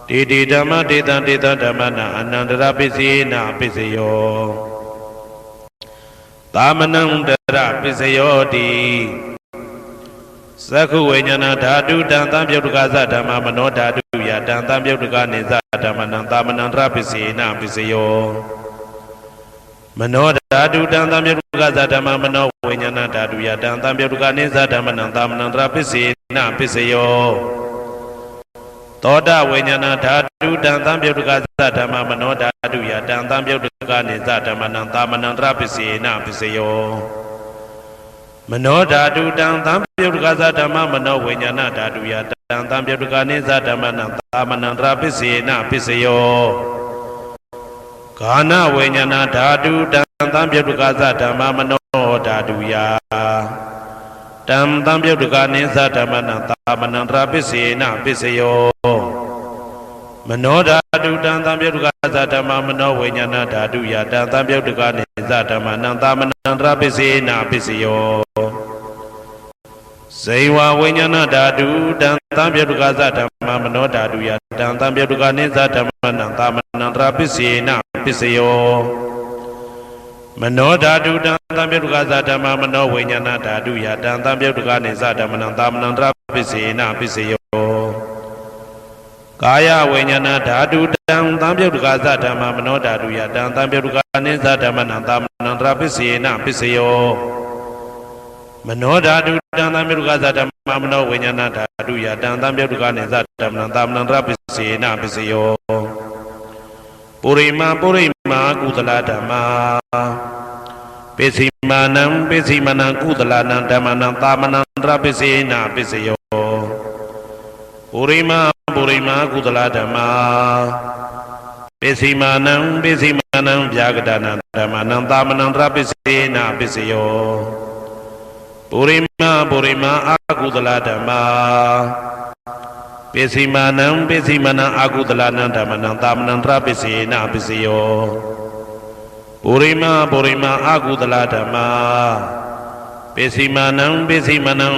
Dede Dhamma Dedan Dedan Dhammanang Anandara Pisena Pisayo Dhammanang Dara Pisayo Di Sakhu Vajnana Dhatu Dantam Yotakaza Dhamma Mano Dhatu Ya Dantam Yotakanisa Dhammanang Anandara Pisena Pisayo Mano Dhatu Dantam Yotakaza Dhamma Mano Vajnana Dhatu Ya Dantam Yotakanisa Dhammanang Anandara Pisena Pisayo Toda Vajnana Dhatu Dantam Yotakaza Dhamma Mano Dhatu Ya Dantam Yotakanisa Dhammanang Anandara Pisena Pisayo Mano Dhatu Dantam Yotakaza Dhamma Mano Vajnana Dhatu Ya Dantam Yotakanisa Dhammanang Anandara Pisena Pisayo Kana Vajnana Dhatu ံပြုတ်တကသဓမ္မမနောဓာတုယတံပြုတ်တကနိသဓမ္မနံသာမနံတရာပစ္စေနပစ္စယောမနောဓာတုတံပြုတ်တကသဓမ္မမနောဝိညာဏဓာတုယတံပြုတ်တကနိသဓမ္မနံသာမနံတရာပစ္စေနပစ္စယောဇေဝဝိညာဏဓာတုတံပြုတ်တကသဓမ္မမနောဓာတုယတံပြုတ်တကနိသဓမ္မနံသာမနံတရာပစ္စေနပစ္စယောမနောဓာတုတံပြုတ်တကသဓမ္မမနောဝိညာဏဓာတုယတံပြုတ်တကနိသဓမ္မနံသာမနံတရာပစ္စေနပစ္စယောကာယဝိညာဏဓာတုတံပြုတ်တကသဓမ္မမနောဓာတုယတံပြုတ်တကနိသဓမ္မနံသာမနံတရာပစ္စေနပစ္စယောမနောဓာတုတံပြုတ်တကသဓမ္မမနောဝိညာဏဓာတုယတံပြုတ်တကနိသဓမ္မနံသာမနံတရာပစ္စေနပစ္စယောပုရိမာကုသလဓမ္မာပိစိမာနံကုသလနံဓမ္မနံသာမနံတရာပစ္စေနပစ္စယောပုရိမာကုသလဓမ္မာပိစိမာနံဗျာဂဒနာဓမ္မနံသာမနံတရာပစ္စေနပစ္စယောပုရိမာအာကုသလဓမ္မာပိစိမာနံအာကုသလနံဓမ္မနံသာမနံတရာပစ္စေနပစ္စယောပုရိမာအာကုသလဓမ္မာပိစိမာနံ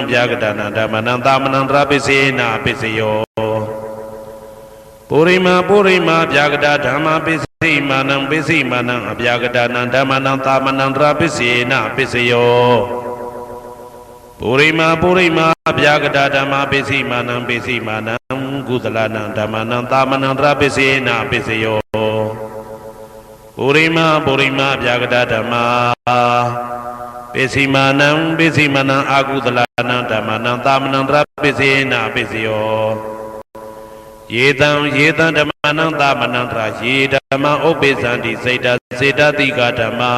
ဗျာဂဒနာဓမ္မနံသာမနံတရာပစ္စေနပစ္စယောပုရိမာဗျာဂဒဓမ္မာပိစိမာနံအဗျာဂဒနာဓမ္မနံသာမနံတရာပစ္စေနပစ္စယောပုရိမာဗျာဂဒဓမ္မာပိစိမာနံကုသလနံဓမ္မနံသာမနံတရာပစ္စေနပစ္စယောပုရိမာဗျာဂဒဓမ္မာပိစိမာနံအာကုသလနံဓမ္မနံသာမနံတရာပစ္စေနပစ္စယောယေတံဓမ္မနံသာမနံတရာယေဓမ္မဥပ္ပိသန္တိစေတတိကဓမ္မာ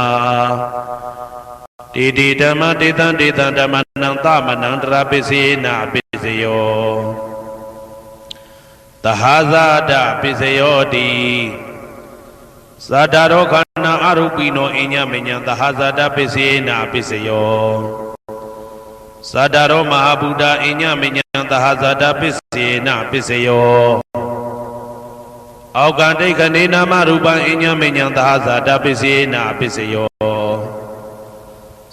တေဓမ္မတေတံဓမ္မနံသာမနံတရာပစ္စေနပစ္စယောသဟာဇာတပစ္စယောတိဇာတာရောခန္ဓာအရူပိနောအညမညံသဟာဇာတပစ္စေနပစ္စယောဇာတာရောမဟာဗုဒ္ဓအညမညံသဟာဇာတပစ္စေနပစ္စယောအောကံဒိဋ္ဌနေနာမရူပံအညမညံသဟာဇာတပစ္စေနပစ္စယော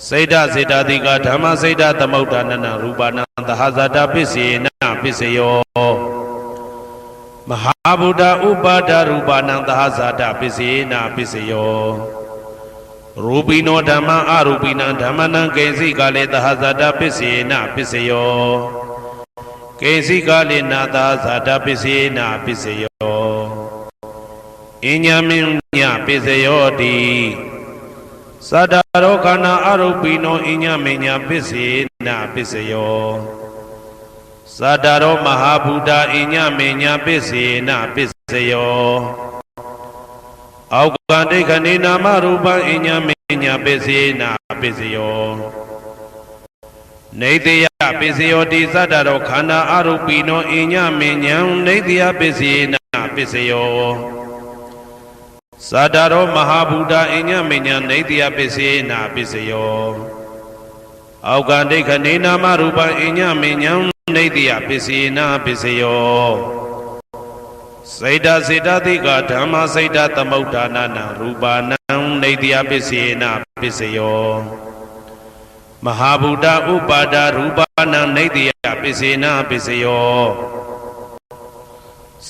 စေတတိကဓမ္မစေတသမုဋ္ဌာနနရူပနံသဟာဇာတပစ္စေနပစ္စယောမဟာဗုဒ္ဓဥပါဒရူပနံသဟာဇာတပစ္စေနပစ္စယောရူပိနောဓမ္မအရူပိနံဓမ္မနံကေစီကလေသဟာဇာတပစ္စေနပစ္စယောကေစီကလေနာသဟာဇာတပစ္စေနပစ္စယောအညမညပစ္စယောတိသတ္တရောခန္ဓာအရူပိနောအညမညပစ္စေနပစ္စယောသတ္တရောမဟာဗုဒ္ဓအညမညပစ္စေနပစ္စယောအောကံဒိဋ္ဌနေနာမရူပံအညမညပစ္စေနပစ္စယောနေတယပစ္စယောတိသတ္တရောခန္ဓာအရူပိနောအညမညံနေတယပစ္စေနပစ္စယောသတ္တရောမဟာဗုဒ္ဓအညမညံနေတယပစ္စေနပစ္စယောအောကံဒိဋ္ဌနေနာမရူပံအညမညံနေတယပစ္စေနပစ္စယောစေတတိကဓမ္မစေတသမုဋ္ဌာနနံရူပနံနေတယပစ္စေနပစ္စယောမဟာဗုဒ္ဓဥပါဒရူပနံနေတယပစ္စေနပစ္စယော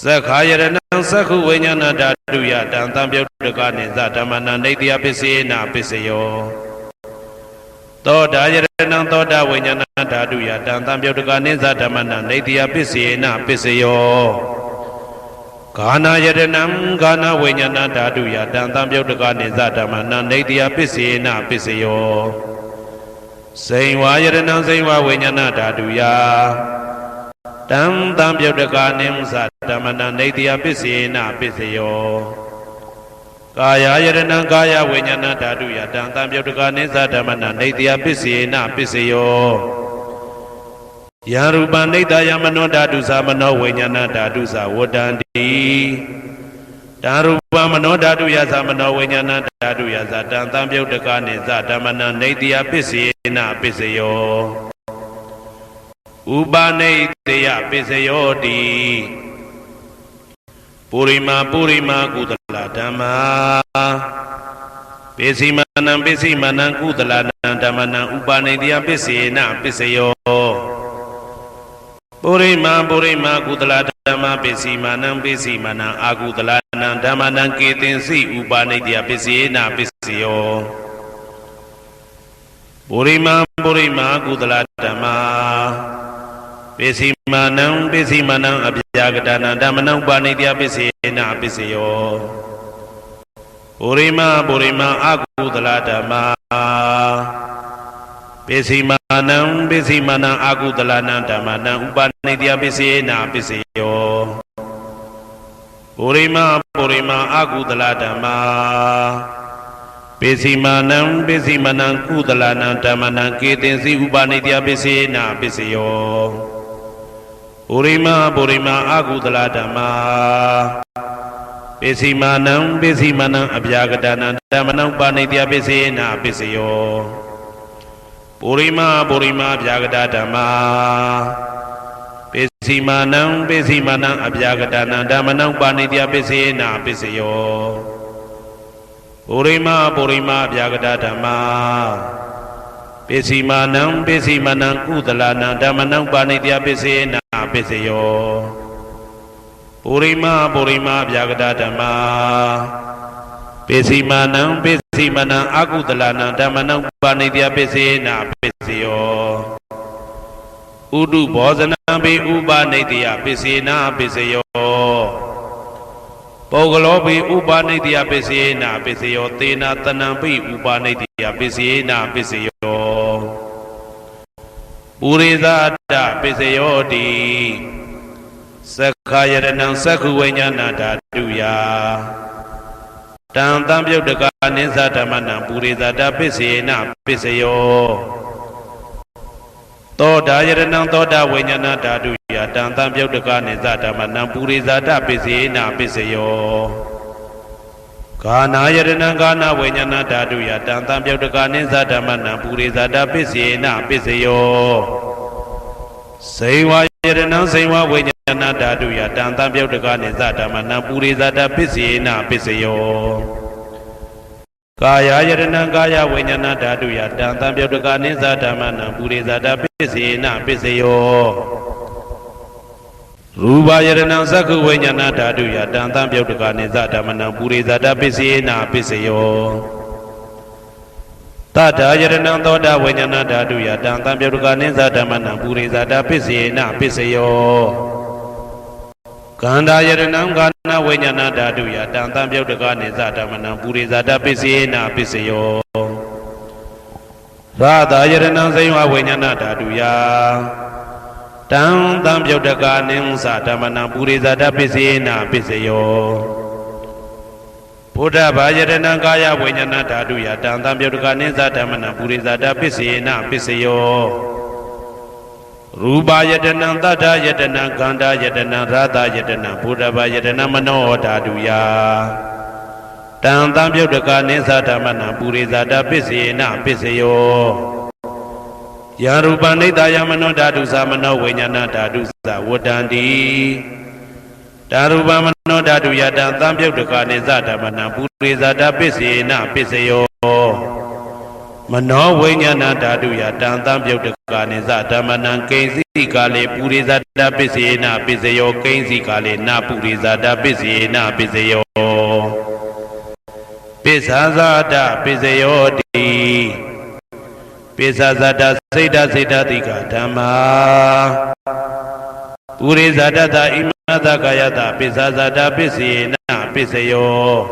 သက္ခာယရဏံသက္ခုဝိညာဏဓာတုယတံပြုတ်တကနိသဓမ္မနံနေတယပစ္စေနပစ္စယောသောတာယရဏံသောတာဝိညာဏဓာတုယတံပြုတ်တကနိသဓမ္မနံနေတယပစ္စေနပစ္စယောဂာနာယရဏံဂာနာဝိညာဏဓာတုယတံပြုတ်တကနိသဓမ္မနံနေတယပစ္စေနပစ္စယောစိန်ဝါယရဏံစိန်ဝါဝိညာဏဓာတုယတံပြုတ်တကနိသဓမ္မနံနေတယပစ္စေနပစ္စယောကာယယရဏံကာယဝိညာဏဓာတုယတံပြုတ်တကနိသဓမ္မနံနေတယပစ္စေနပစ္စယောယံရူပနိတယမနောဓာတုသမနောဝိညာဏဓာတုသဝတ္တန္တိ Darupa mano dadu yasa mano vinyana dadu yasa dan tampyau dekane za damana neitya pisena piseyo upaneitya piseyo di purima kudala dhamma pisimanang kudala dhamma upaneitya pisena piseyo Purima kudala dhamma pisimanang akudala dhamma ketensi upanitya pisena piseyo Purima kudala dhamma pisimanang abhyagadana dhamma upanitya pisena piseyo Purima akudala dhamma Pisimanang akudalana dhamma upanitya pisena piseyo Purima akudala dhamma Pisimanang kudalana dhamma ketensi upanitya pisena piseyo Purima akudala dhamma Pisimanang abhyagadana dhamma upanitya pisena piseyo Purima abhyagada dhamma Pisimanang abhyagadana dhamma upanitya pisena piseyo Purima abhyagada dhamma Pisimanang kudalana dhamma upanitya pisena piseyo Purima abhyagada dhamma Pisimanang akudalana dhamma upanitya pisena piseyo Udu bhojanam be upanitya pisena piseyo Pogalo be upanitya pisena piseyo Tena tanam be upanitya pisena piseyo Purizada piseyo di Sakhayaranam sakhu vinyana daduya Tam tampyau dekane zadamana purizada pisena piseyo Toda yaranam toda vinyana daduya Tam tampyau dekane zadamana purizada pisena piseyo Kana yaranam kana vinyana daduya Tam tampyau dekane zadamana purizada pisena piseyo Seiwa yaranam seiwa vinyana daduya Tam tampyau dekane zadamana purizada pisena piseyo Kaya yaranam kaya vinyana daduya Tam tampyau dekane zadamana purizada pisena piseyo Rupa yaranam sakhu vinyana daduya Tam tampyau dekane zadamana purizada pisena piseyo Tata yaranam toda vinyana daduya Tam tampyau dekane zadamana purizada pisena piseyo Kanda yaranam kana vinyana daduya Tam tampyau dekane zadamana purizada pisena piseyo Radha yaranam seiwa vinyana daduya Tam tampyau dekane zadamana purizada pisena piseyo Buddha Bhajaranam kaya vinyana daduya Tam tampyau dekane zadamana purizada pisena piseyo Rupa yadanam tata yadanam kanda yadanam radha yadanam Buddha Bhajaranam mano daduya Tam tampyau dekane zadamana purizada pisena piseyo Yarupa nitaya mano dadusa mano vinyana dadusa wadandi Darupa mano daduya Tam tampyau dekane zadamana purizada pisena piseyo Mano vinyana daduya Tam tampyau dekane zadamana kensi kale purizada pisena piseyo kensi kale na purizada pisena piseyo Pisazada piseyo di Pisazada seda tika dhamma Purizada da imada kayata pisazada pisena piseyo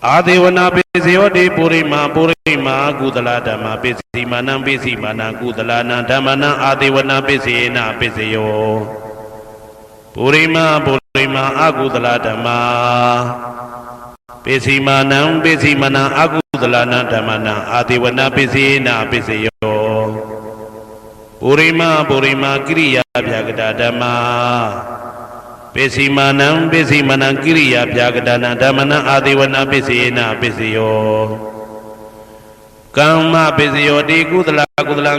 Adivana piseyo di purima kudala dhamma pisimanang kudalana dhamma adivana pisena piseyo Purima akudala dhamma Pisimanang akudalana dhamma adivana pisena piseyo Purima kriya bhyagada dhamma ပိစီမာနံကိရိယာပြာကတနာဓမ္မနံအာတိဝနာပိစေနပိစယောကမ္မပိစယောတိကုသလ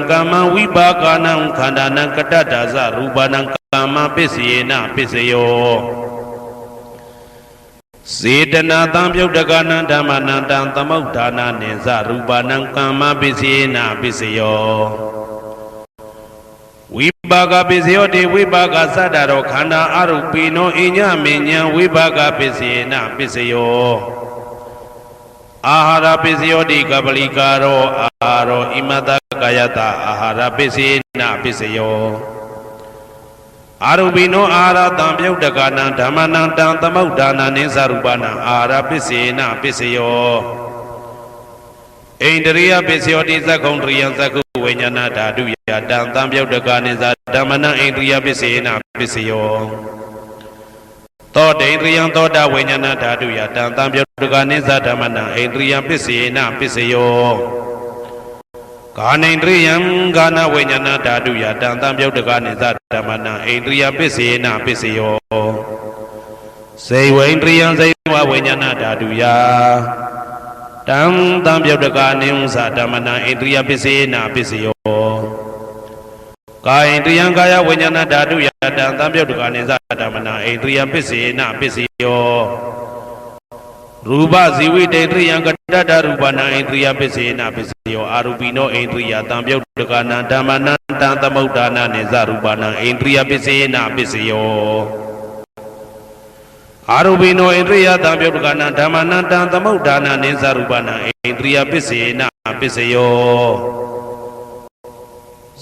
ကမ္မဝိပါကနံခန္ဓာနံကတ္တဒါဇရူပနံကမ္မပိစေနပိစယောစေတနာတံပြုတ်တကနံဓမ္မနံတံသမုဋ္ဌာနာနိဇရူပနံကမ္မပိစေနပိစယောဝိပါကပိစယောတိဝိပါကသတ္တရောခန္ဓာအရုပိနောအညမဉ္ဉံဝိပါကပိစေနပိစယောအာဟာရပိစယောတိကပလိကာရောအာရောဣမတကာယတအာဟာရပိစေနပိစယောအာရုပိနောအာဟာရတံပြုတ်တကနံဓမ္မနံတံသမုဋ္ဌာနာနိသရူပနံအာဟာရပိစေနပိစယောဣန္ဒရိယပိစယောတိသက္ကုံတရိယံသက္ကုဝိညာဏဓာတုယတံတံပြုတ်တကနိသဓမ္မနံဣန္ဒရိယပိစေနပိစယောသောတေန္ဒရိယံသောတဝိညာဏဓာတုယတံတံပြုတ်တကနိသဓမ္မနံဣန္ဒရိယပိစေနပိစယောကာနိန္ဒရိယံကာနဝိညာဏဓာတုယတံတံပြုတ်တကနိသဓမ္မနံဣန္ဒရိယပိစေနပိစယောစေဝိန္ဒရိယံစေဝဝိညာဏဓာတုယတံတံပြုတ်တကနိဥ္စဓမ္မနံဣန္ဒရိယပိစေနပိစယောကာယန္တယံကာယဝိညာဏဓာတုယတံတံပြုတ်တကနိသဓမ္မနံဣန္ဒရိယပိစေနပိစယောရူပဇီဝိတေတရိယံကတ္တရူပနံဣန္ဒရိယပိစေနပိစယောအာရူပိနောဣန္ဒရိယတံပြုတ်တကနံဓမ္မနံတံသမုဋ္ဌာနာနိသရူပနံဣန္ဒရိယပိစေနပိစယောအာရူပိနောဣန္ဒရိယတံပြုတ်တကနံဓမ္မနံတံသမုဋ္ဌာနာနိသရူပနံဣန္ဒရိယပိစေနပိစယော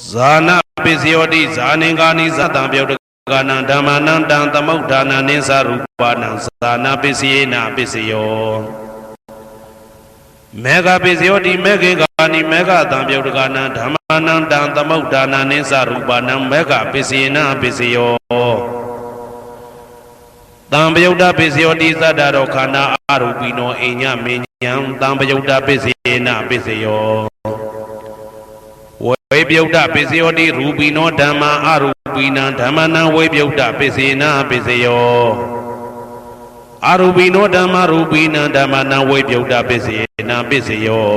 ဇာနပိစယောတိဇာနင်္ဂာနိသတံပြုတ်တကနံဓမ္မနံတံသမုဋ္ဌာနာနိသရူပနံဇာနပိစေနပိစယောမေဃပိစယောတိမေဃင်္ဂာနိမေဃတံပြုတ်တကနံဓမ္မနံတံသမုဋ္ဌာနာနိသရူပနံမေဃပိစေနပိစယောတံပယုတ်တပိစယောတိသတ္တရောခန္ဓာအရူပိနောအညမဉ္ဉံတံပယုတ်တပိစေနပိစယောဝေပယုတ်တပိစယောတိရူပိနောဓမ္မာအရူပိနံဓမ္မနံဝေပယုတ်တပိစေနပိစယောအရူပိနောဓမ္မာရူပိနံဓမ္မနံဝေပယုတ်တပိစေနပိစယော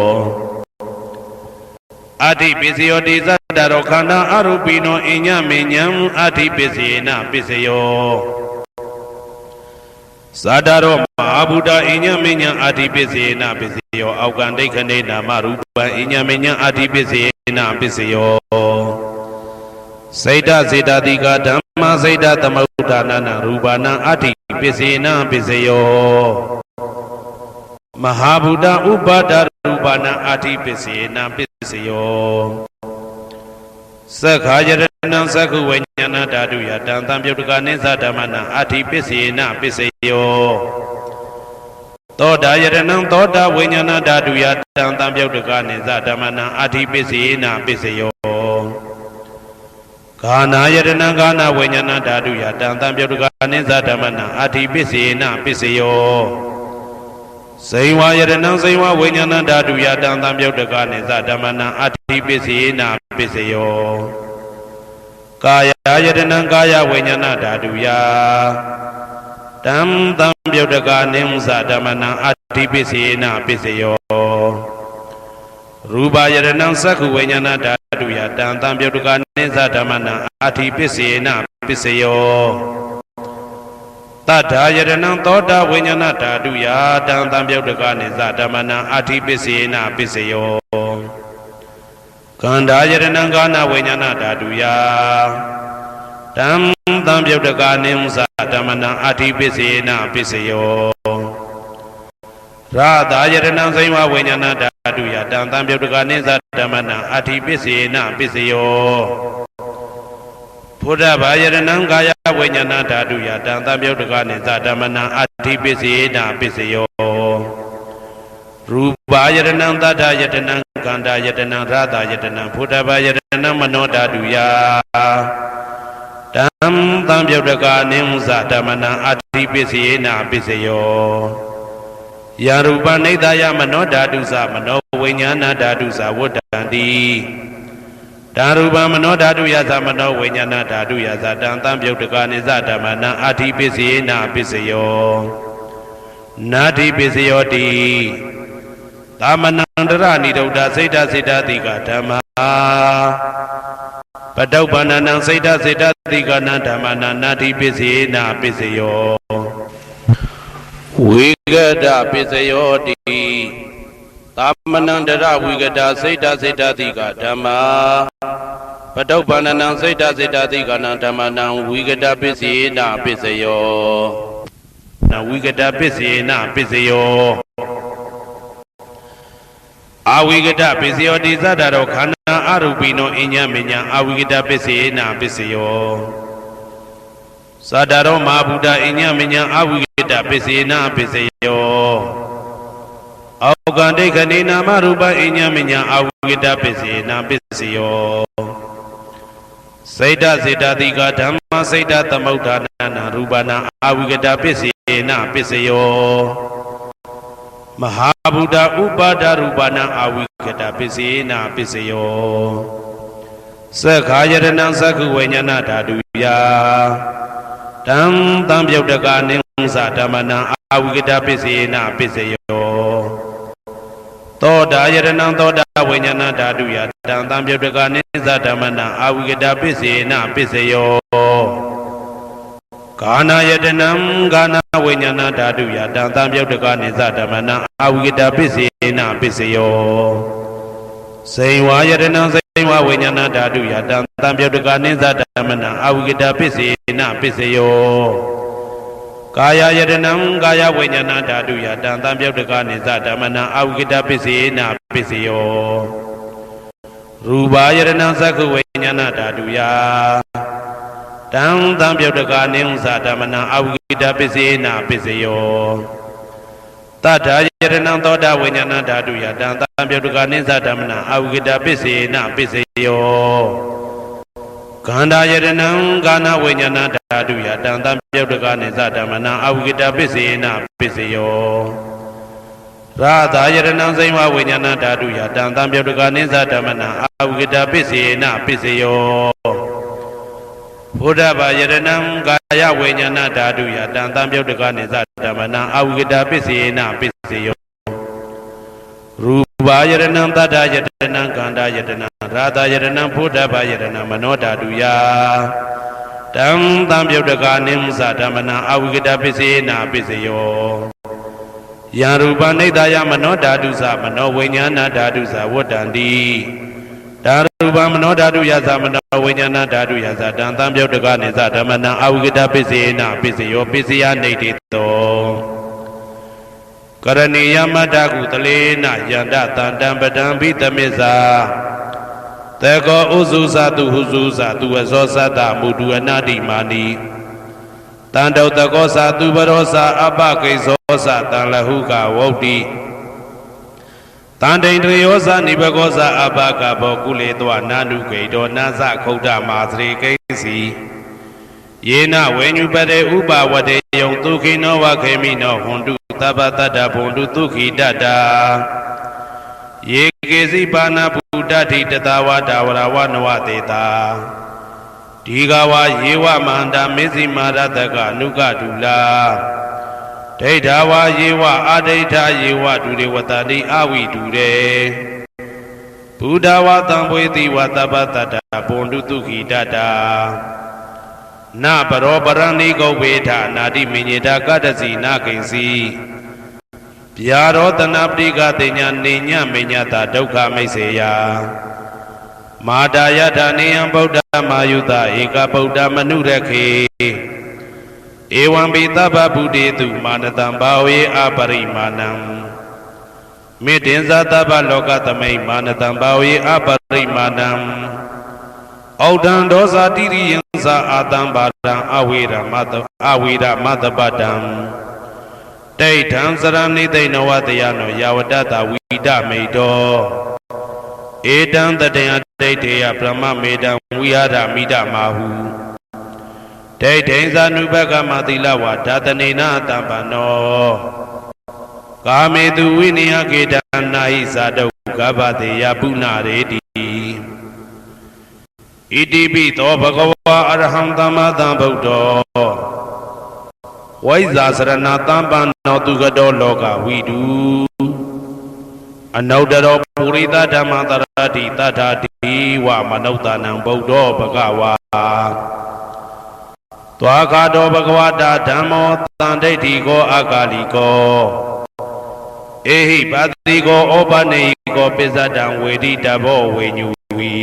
အဋ္ဌိပိစယောတိသတ္တရောခန္ဓာအရူပိနောအညမဉ္ဉံအဋ္ဌိပိစေနပိစယောဇာတရောမဟာဗုဒ္ဓအညမဉ္ဉံအဋ္ဌိပိစေနပိစယောအောက်ကံဒိဋ္ဌနေနာမရူပံအညမဉ္ဉံအဋ္ဌိပိစေနပိစယောစေတစေတတိကဓမ္မစေတသမုဋ္ဌာနာနရူပနံအဋ္ဌိပိစေနပိစယောမဟာဗုဒ္ဓဥပါဒရူပနံအဋ္ဌိပိစေနပိစယောသက္ခာယတနံသက္ခုဝိညာဏဓာတုယတံတံပြုတ်တကနိသဓမ္မနံအဋ္ဌိပိစေနပိစယောသောတာယတနံသောတာဝိညာဏဓာတုယတံတံပြုတ်တကနိသဓမ္မနံအဋ္ဌိပိစေနပိစယောကာနာယတနံကာနဝိညာဏဓာတုယတံတံပြုတ်တကနိသဓမ္မနံအဋ္ဌိပိစေနပိစယောဇိဝယတနံဇိဝဝိညာဏဓာတုယတံတံပြုတ်တကနိသဓမ္မနံအဋ္ဌိပိစေနပိစယောကာယယတနံကာယဝိညာဏဓာတုယတံတံပြုတ်တကနိသဓမ္မနံအဋ္ဌိပိစေနပိစယောရူပယတနံသက္ခုဝိညာဏဓာတုယတံတံပြုတ်တကနိသဓမ္မနံအဋ္ဌိပိစေနပိစယောတထာယတနံသောတာဝိညာဏဓာတုယတံတံပြုတ်တကနိသဓမ္မနံအဋ္ဌိပိစေနပိစယောကန္ဓာယတနံကာနဝိညာဏဓာတုယတံတံပြုတ်တကနိသဓမ္မနံအဋ္ဌိပိစေနပိစယောရာသာယတနံဇိဝဝိညာဏဓာတုယတံတံပြုတ်တကနိသဓမ္မနံအဋ္ဌိပိစေနပိစယောဘုဒ္ဓဘာယတနံကာယဝိညာဏဓာတုယတံတံပြုတ်တကနိသဓမ္မနံအဋ္ဌိပိစေနပိစယောရူပယတနံသတ္တယတနံကန္တာယတနံရသယတနံဘုဒ္ဓဘာယတနံမနောဓာတုယတံတံပြုတ်တကနိသဓမ္မနံအဋ္ဌိပိစေနပိစယောယာရူပနိဒ္ဒယမနောဓာတုသမနောဝိညာဏဓာတုသဝတ္တန္တိ တ ဓာရူပမနောဓာတုယသမနောဝိညာဏဓာတုယသတံသံပြုတ်တကာနိသဓမ္မနံအာတိပစ္စယေနပစ္စယောနာတိပစ္စယောတိသမနန္တရဏိဒုဒ္ဒစိတ်တစိတ္တတိကဓမ္မာပတုပ္ပန္နံစိတ်တစိတ္တတိကနံဓမ္မနံနာတိပစ္စယေနပစ္စယောဝိကတပစ္စယောတိသမနန္တရဝိကတစိတ်တစိတ္တတိကဓမ္မာပတုပ္ပန္နံစိတ်တစိတ္တတိကနံဓမ္မနံဝိကတပစ္စယေနပစ္စယောနဝိကတပစ္စယေနပစ္စယောအဝိကတပစ္စယောတိသတ္တရောခန္ဓာအရူပိနောအညမညအဝိကတပစ္စယေနပစ္စယောသတ္တရောမဟာဗုဒ္ဓအညမညအဝိကတပစ္စယေနပစ္စယောအောကံဒိဋ္ဌိနာမရူပအညမညအဝိကတပစ္စယေနပစ္စယောစိတ်တစေတတိကဓမ္မစိတ်တသမုဋ္ဌာနာရူပနာအဝိကတပစ္စယေနပစ္စယောမဟာဗုဒ္ဓဥပါဒရူပနာအဝိကတပစ္စယေနပစ္စယောသက္ခာယတနံသက္ခုဝိညာဏဓာတုယတံသံပြုတ်တကာနိသဓမ္မနံအဝိကတပစ္စယေနပစ္စယောသောတာယတနံသောတာဝိညာဏဓာတုယတံသံပြုတ်တကာနိသဓမ္မနံအဝိကတပစ္စယေနပစ္စယောကာနာယတနံကာနာဝိညာဏဓာတုယတံသံပြုတ်တကာနိသဓမ္မနံအဝိကတပစ္စယေနပစ္စယောစိံဝါယတနံစိံဝါဝိညာဏဓာတုယတံသံပြုတ်တကာနိသဓမ္မနံအဝိကတပစ္စယေနပစ္စယောကာယယတနံကာယဝိညာဏဓာတုယတံသံပြုတ်တကာနိသဓမ္မနံအဝိကတပစ္စယေနပစ္စယောရူပယတနံသက္ခုဝိညာဏဓာတုယတံသံပြုတ်တကာနိသဓမ္မနံအဝိကတပစ္စယေနပစ္စယောတတ္ထာယတနံသောတာဝိညာဏဓာတုယတံသံပြုတ်တကာနိသဓမ္မနံအဝိကတပစ္စယေနပစ္စယောခန္ဓာယတနံကာနဝိညာဏဓာတုယတံသံပြုတ်တကာနိသဓမ္မနံအဝိကတပစ္စယေနပစ္စယောရာသာယတနံစိံဝဝိညာဏဓာတုယတံသံပြုတ်တကာနိသဓမ္မနံအဝိကတပစ္စယေနပစ္စယောဘုဒ္ဓဘာယတနံကာယဝိညာဏဓာတုယတံသံပြုတ်တကာနိသဓမ္မနံအဝိကတပစ္စယေနပစ္စယောရူပါယတနံတတ္ထယတနံကန္တာယတနံရာသယတနံဘုဒ္ဓဘာယတနံမနောဓာတုယတံသံပြုတ်တကာနိသဓမ္မနံအဝိကတပစ္စယေနပစ္စယောယံရူပနိဒာယမနောဓာတုသမနောဝိညာဏဓာတုသဝတ္တန္တိဓာရူပမနောဓာတုယသမနောဝိညာဏဓာတုယသတံသံပြုတ်တကာနိသဓမ္မနံအဝိကတပစ္စယေနပစ္စယောပစ္စယနိဋ္ဌိတောကရဏီယမတ္တကုတလေနယန္တတံတံပတံဘိသမစ္စာတေကောဥစုသတုဟုစုသတုဝဇောသတ္တမုဒုအနာတိမာနိတံတောတကောသတုပရောသအပကိဇောသတံလဟုကဝုတ်တိတန်တိန်တယောဇနိဘကောဇအပကဘောကုလေတောနာနုဂိတောနာဇခုဒ္ဓမာသရေကိစီယေနဝေညုပတေဥပဝတေယံဒုခိနောဝခေမိနောဟွန်တုသဗ္ဗတတ္တဘုံတုဒုခိတတ္တာယေကေစီပါဏဗုဒ္ဓတိတတဝါဒါဝရဝနဝတေတာဒီဃဝါယေဝမန္တမေဇိမာရတကအနုကဒုလာဒိဋ္ဌာဝါယေဝအဒိဋ္ဌာယေဝဒုရေဝတတိအဝိဒုရေဘုဒ္ဓဝါတံပွေတိဝသဗ္ဗတတ္တဘုံတုဒုခိတတ္တာနပရောပရဏိဂုဝေထနာတိမညေတာကတ္တစီနာကိဉ္စီဗျာရောတနာပတိကတိညာနေညမညတာဒုက္ခမိတ်စေယမာတာယထာနေယံဗုဒ္ဓမာယုတဧကဗုဒ္ဓမနုရခေဧဝံပိသဗ္ဗဗုဒေတုမာနတံဘာဝေအပရိမာဏံမေတ္တင်္ဇသဗ္ဗလောကသမိမာနတံဘာဝေအပရိမာဏံဩဒံဒောဇာတိရိယံသာအာတံဘာဒံအဝေရမတပတံဒိဋ္ဌံစရဏိသိဏဝတယနောယာဝတ္တဝိဒမေတောဧတံတတယဒိဋ္ဌေယဗြဟ္မမေတံဝိဟာရမိဒမာဟုဒိဋ္ဌိဇာနုဘကမသီလဝါဒါတနေနတံပနောကာမေတုဝိနယကေတနာဟိဇာတုကဗ္ဗတေယပုဏ္ဏရေတိ ဣတိပိသောဘဂဝါအရဟံသမ္မာသမ္ဗုဒ္ဓောဝိဇာစရဏသမ္ပန္နောသူကတောလောကဝိတုအနုတ္တရောပုရိသဓမ္မတရတိတထာတိဝမနုဿာနံဗုဒ္ဓောဘဂဝါသွားခါတောဘဂဝတာဓမ္မောတန်ဒိဋ္ဌိကောအကာလိကောဧဟိပါတိကောဩပနေကောပိစ္ဆတံဝေတိတဘောဝေညူဝီ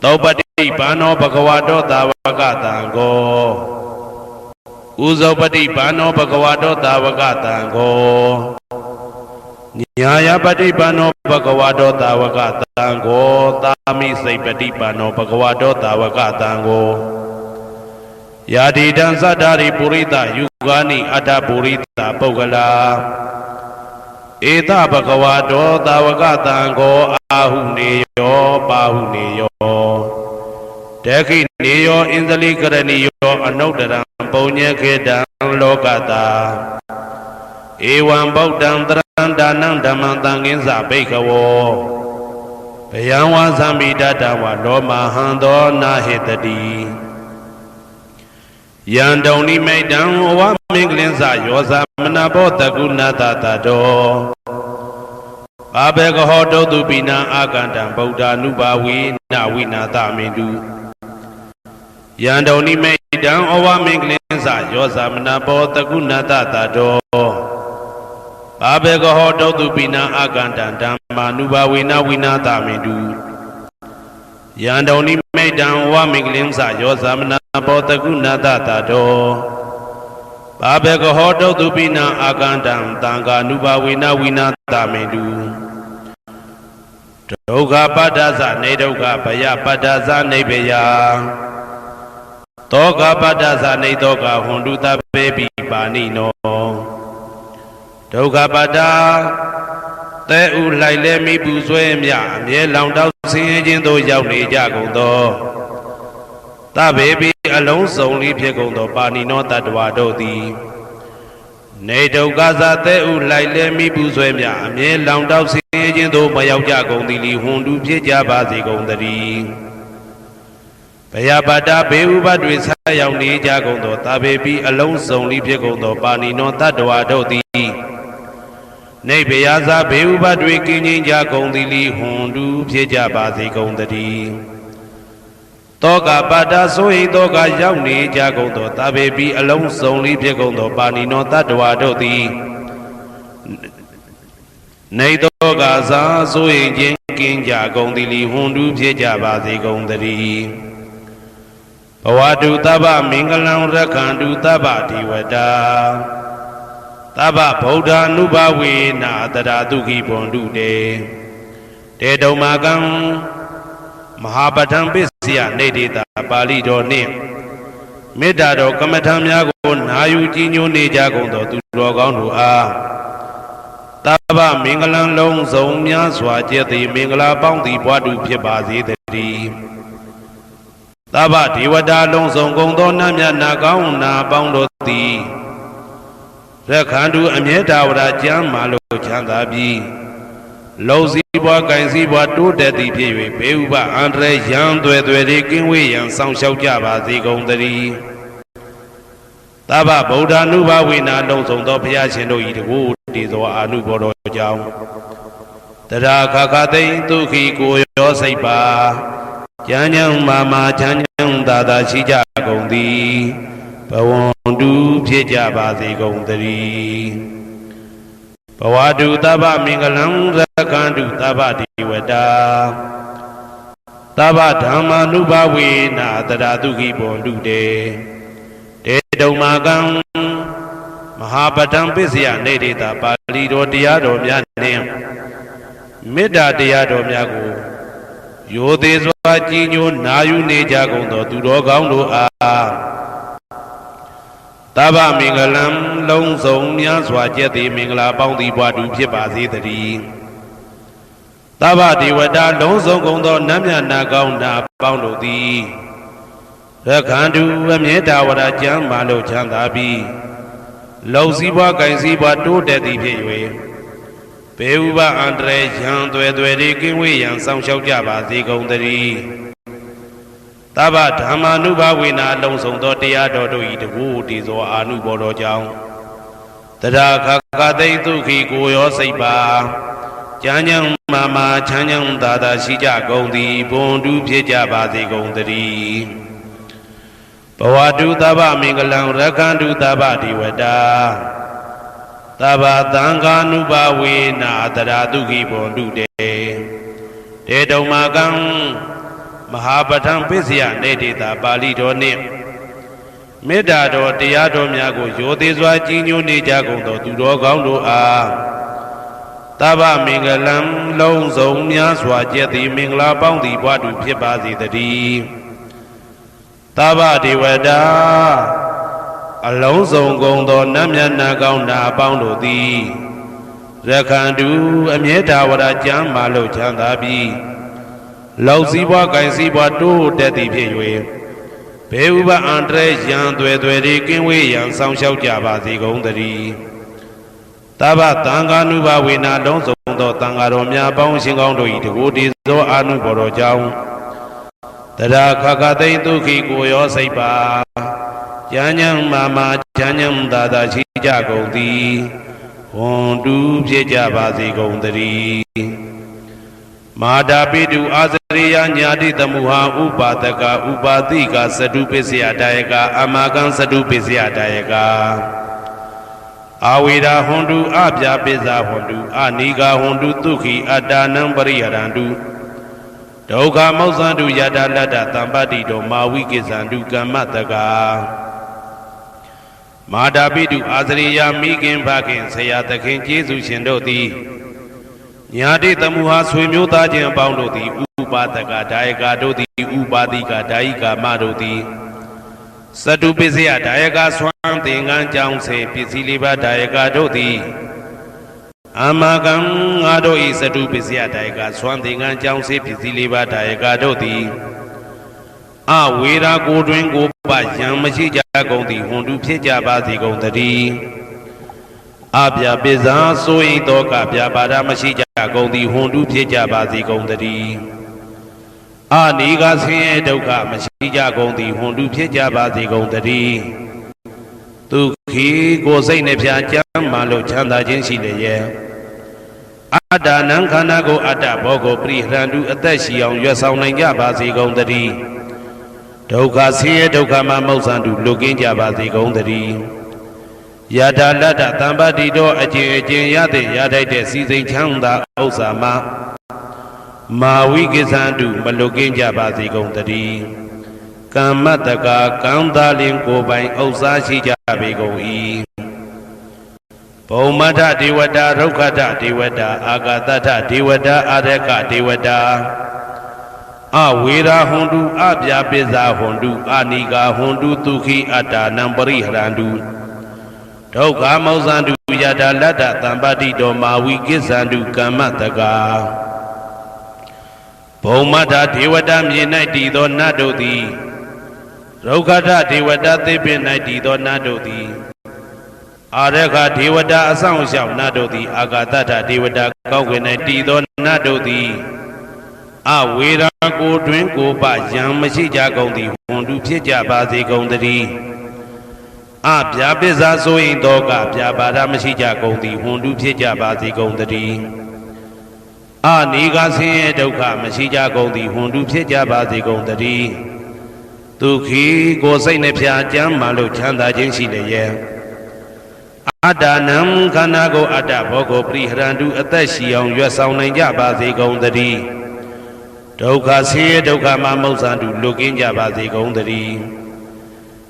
သောပတိဘာနောဘဂဝတောသာဝကတံကောဥဇောပတိဘာနောဘဂဝတောသာဝကတံကောညာယပတိဘာနောဘဂဝတောသာဝကတံကောသာမိစိတ်ပတိဘာနောဘဂဝတောသာဝကတံကောယာတိတံသတ္တာရိပုရိသယုဂာနိအတ္တပုရိသပုဂ္ဂလာဧတဘဂဝတောသာဝကတံကောအာဟုနေယောပါဟုနေယောတခိနေယောဣန္ဒလိကရဏီယောအနုတ္တရံပုံညေခေတံလောကတာဧဝံဗုဒ္ဓံတရံဒါနံဓမ္မံသံဃင်းစဘိက္ခဝောဘယံဝါသံမိတတဝလောမဟံသောနာဟေတတိယံတုံနိမိတံဝမင်္ဂလင်းစယောသမနဘောတကုဏတတတောဘာဘေကဟောတုတုပိနံအာကန္တံဗုဒ္ဓ ानु ဘာဝေနဝိနာသမင်တုယံတုံနိမိတံဩဝမင်္ဂလင်းစယောသမနဘောတကုဏတတတောဘာဘေကဟောတုတုပိနံအာကန္တံဓမ္မာနုဘာဝေနဝိနာသမင်တုယံတုံနိမိတံဝမင်္ဂလင်းစယောသမနဘောတကုဏတတတောဘာဘေကဟောတုတုပိနံအာကန္တံသံဃာနုဘာဝေနဝိနာသမင်တုဒုက္ခပတ္တသနေဒုက္ခဘယပတ္တသနေဘယတောကပတ္တသနေတောကဟွန်တုတပေပိပါဏိနောဒုက္ခပတ္တသဲဥလိုက်လဲမိပူဆွဲမြအမြဲလောင်တောက်ဆင်းရဲခြင်းသို့ရောက်နေကြကုန်သောတပေပိအလုံးစုံလေးဖြစ်ကုန်သောပါဏိနောတတ္တဝါတို့သည်နေဒုက္ခသသဲဥလိုက်လဲမိပူဆွဲမြအမြဲလောင်တောက်ဆင်းရဲခြင်းသို့မရောက်ကြကုန်သည်လီဟွန်တုဖြစ်ကြပါစေကုန်သတည်းဘယပတ္တဘေဥပတွေဆက်ရောက်နေကြကုန်သောတပေပိအလုံးစုံလေးဖြစ်ကုန်သောပါဏိနောတတ္တဝါတို့သည်နေဘယဇာဘေဥပတွေကင်းခြင်းကြကုန်သည်လီဟွန်တုဖြစ်ကြပါစေကုန်သတည်းတောကပတ္တဆိုဟိတောကရောက်နေကြကုန်သောတပေပိအလုံးစုံလေးဖြစ်ကုန်သောပါဏိနောတတ္တဝါတို့သည်နေတောကသာဆိုဟိခြင်းကင်းကြကုန်သည်လီဟွန်တုဖြစ်ကြပါစေကုန်သတည်းဘဝတုတဗ္ဗမင်္ဂလံရက္ခန္တုတဗ္ဗဒေဝတာတဗ္ဗဗုဒ္ဓ ानु ဘာဝေနာတရာတုခိဘွန်တုတေတေတုံမာကံမဟာပဋ္ဌံပစ္စယနေတိတာပါဠိတော်နှင့်မေတ္တာတော်ကမ္မထံများကိုနာယူကြည်ညိုနေကြကုန်သောသူတော်ကောင်းတို့အားတဗ္ဗမင်္ဂလံလုံးစုံများစွာကျက်သည်မင်္ဂလာပေါင်းသည်ဘွားတူဖြစ်ပါစေတည်းတဗ္ဗဒေဝတာလုံးစုံကုန်သောနတ်မြတ်နာကောင်းနာပေါင်းတို့သည်ရက္ခန္တုအမြဲတာဝရကျမ်းမာလို့ချမ်းသာပြီးလုံစည်းပွားကင်စည်းပွားတိုးတက်သည်ဖြစ်၍ဘေဥပအန္တရာယ်ရန်သွဲသွဲတွေကင်းဝေးရန်ဆောင်လျှောက်ကြပါစေကုန်သတည်းတဗ္ဗဗုဒ္ဓ ानु ဘာဝေနာလုံးစုံသောဘုရားရှင်တို့၏တကူတည်သောအာနုဘောတော်ကြောင့်တရာခခသိမ့်ဒုက္ခိကိုရောစိတ်ပါကျမ်းချမ်းမာချမ်းချမ်းသာသာရှိကြကုန်သည်ဘဝန္တုဖြစ်ကြပါစေကုန်သတည်းဘဝတုတဗ္ဗမင်္ဂလံရက္ခန္တုတဗ္ဗဒေဝတာတဗ္ဗဓမ္မာနုဘဝေနာတရာတုခိဘွန်တုတေတေတုံမာကံမဟာပဋ္ဌံပစ္စယနေတိတာပါဠိတော်တရားတော်များနှင့်မေတ္တာတရားတော်များကိုယောသေးစွာကြည်ညိုနာယူနေကြကုန်သောသူတော်ကောင်းတို့အားတဗ္ဗမင်္ဂလံလုံးစုံများစွာကျက်သည်မင်္ဂလာပေါင်းသည်ဘွားတူဖြစ်ပါစေတည်းတဗ္ဗဒေဝတာလုံးစုံကုန်သောနတ်မြတ်နာကောင်းနာပေါင်းတို့သည်ရက္ခန္တုအမြဲတာဝရကျမ်းမာလို့ချမ်းသာပြီးလုံစည်းပွားကင်စည်းပွားတိုးတက်သည်ဖြစ်၍ဘေဥပအန္တရာယ်ရန်သွဲသွဲတွေကင်းဝေးရန်ဆောင်လျှောက်ကြပါစေကုန်သတည်း Taba Dhamanuba Wina Long Song Dotia Dodo Itagu Tizo Anu Bodo Jang Tada Kakade Tuki Goyo Saiba Chanyang Mama Chanyang Dada Shija Gondi Bondu Pieja Bazi Gondari Bawadu Taba Mingalang Rakandu Taba Diwada Taba Tanga Nuba Wina Tada Tuki Bondu De Dedo Magang Mahabatan Pisia Nedita Bali Doni Medado Tiado Miago Yodizwa Jinyu Nijagondo Tudo Gondo A Taba Mingalam Long Zong Miaswa Jeti Mingla Bounty Wadu Pibazi the D Taba Diwada Alonso Gondo Namya Nagauna Bondo D Rakandu Amieta Wada Jam Malo Chandabi Lao Siwa Kai Siwa Do Daddy Pay Peuba Andre Yan Dwe Kinwe Yan Sound Shao Java Zigondari Taba Tanga Nuba Wina Lonzo Tanga Romia Bouncing on to eat Woody Zo Anu Boro Jao Tada Kakate Tuki Goyo Saiba Janyang Mama Janyang Dada Shija Gondi Hondu Java Zigondari Mada Bidu Azariya Nyadi Tamuha Upataka Upatika Sadupisia Daega Amagan Sadupisia Daega Awida Hondu Abja Peza Hondu Aniga Hondu Tuki Adanam Bariarandu Doga Mozandu Yada Lada Tambadi Do Mawiki Zandu Gamataga Mada Bidu Azariya Migin Bakin Sayatakin Jesus Shindoti Nyadi Tamuha Swimyuta Jam Boundoti Upataka Daega Doti Upadika Daika Madoti Sadu Pisia Daega Swan Tingan Jounce Pisiliba Daega Doti Amagam Adoi Sadu Pisia Daega Swan Tingan Jounce Pisiliba Daega Doti Awira Godwin Gopa Yamashi Jagondi Hondu Pija Bazi Gondari Abya Biza Soi Doka Bada Mashija Gondi Hondu Pija Bazi Gondari Aniga Sin Doka Mashija Gondi Hondu Pija Bazi Gondari Tuki Gosai Nepia Jam Malo Chanda Jinsi Leye Ada Nankana Go Ada Bogo Pri Randu Atashi on Yasau Nanga Bazi Gondari Doka Sin Doka Mamosandu Looking Jabazi Gondari Yada Lada Tambadi Do Ajin Yade Yada Season Chanda Osama Mawi Gizandu Malogin Jabazi Gondari Kamataka Kandalin Go by Osashi Jabigo E Pomada Diwada Rokada Diwada Agatata Diwada Adeka Diwada Awira Hondu Abya Biza Hondu Aniga Hondu Tuki Ada Nambari Harandu Doga Mozandu Yada Lada Tambadi Do Mawi Gizandu Kamataga Pomada Diwada Mienati Do Nadodi Rokada Diwada Tibin Nati Do Nadodi Areka Diwada Asang Shao Nadodi Agatata Diwada Kawinati Do Nadodi Awira Go Drink Go Ba Yamashi Jagondi Hondu Pija Bazi Gondari Abya Biza Soi Doga Bada Mashija Gondi Hondu Pija Bazi Gondari Aniga Sin Doka Mashija Gondi Hondu Pija Bazi Gondari Tuki Gosai Nepia Jam Malo Chanda Jinsi Leye Ada Nam Kanago Ada Bogo Pri Randu Atashi on Yasau Nanga Bazi Gondari Doka Sin Doka Mamozandu Looking Jabazi Gondari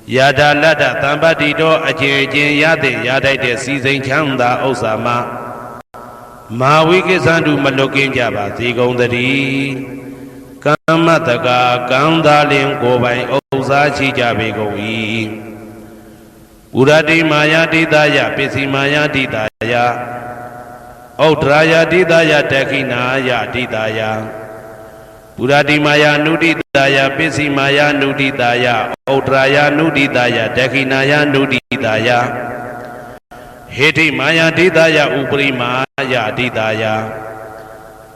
Yada Lada Tambadi Do Ajin Yade Yada Season Chanda Osama Mawiki Sandu Malokin Java Zigondari Kamataka Kandalin Go by Osachi Jabigo E Uradi Maya Didaya Pisi Maya Didaya Outraya Didaya Tekinaya Didaya Uradi Maya Nudidaya Pisi Maya Nudidaya Outraya Nudidaya Tekinaya Nudidaya Heti Maya Didaya Upri Maya Didaya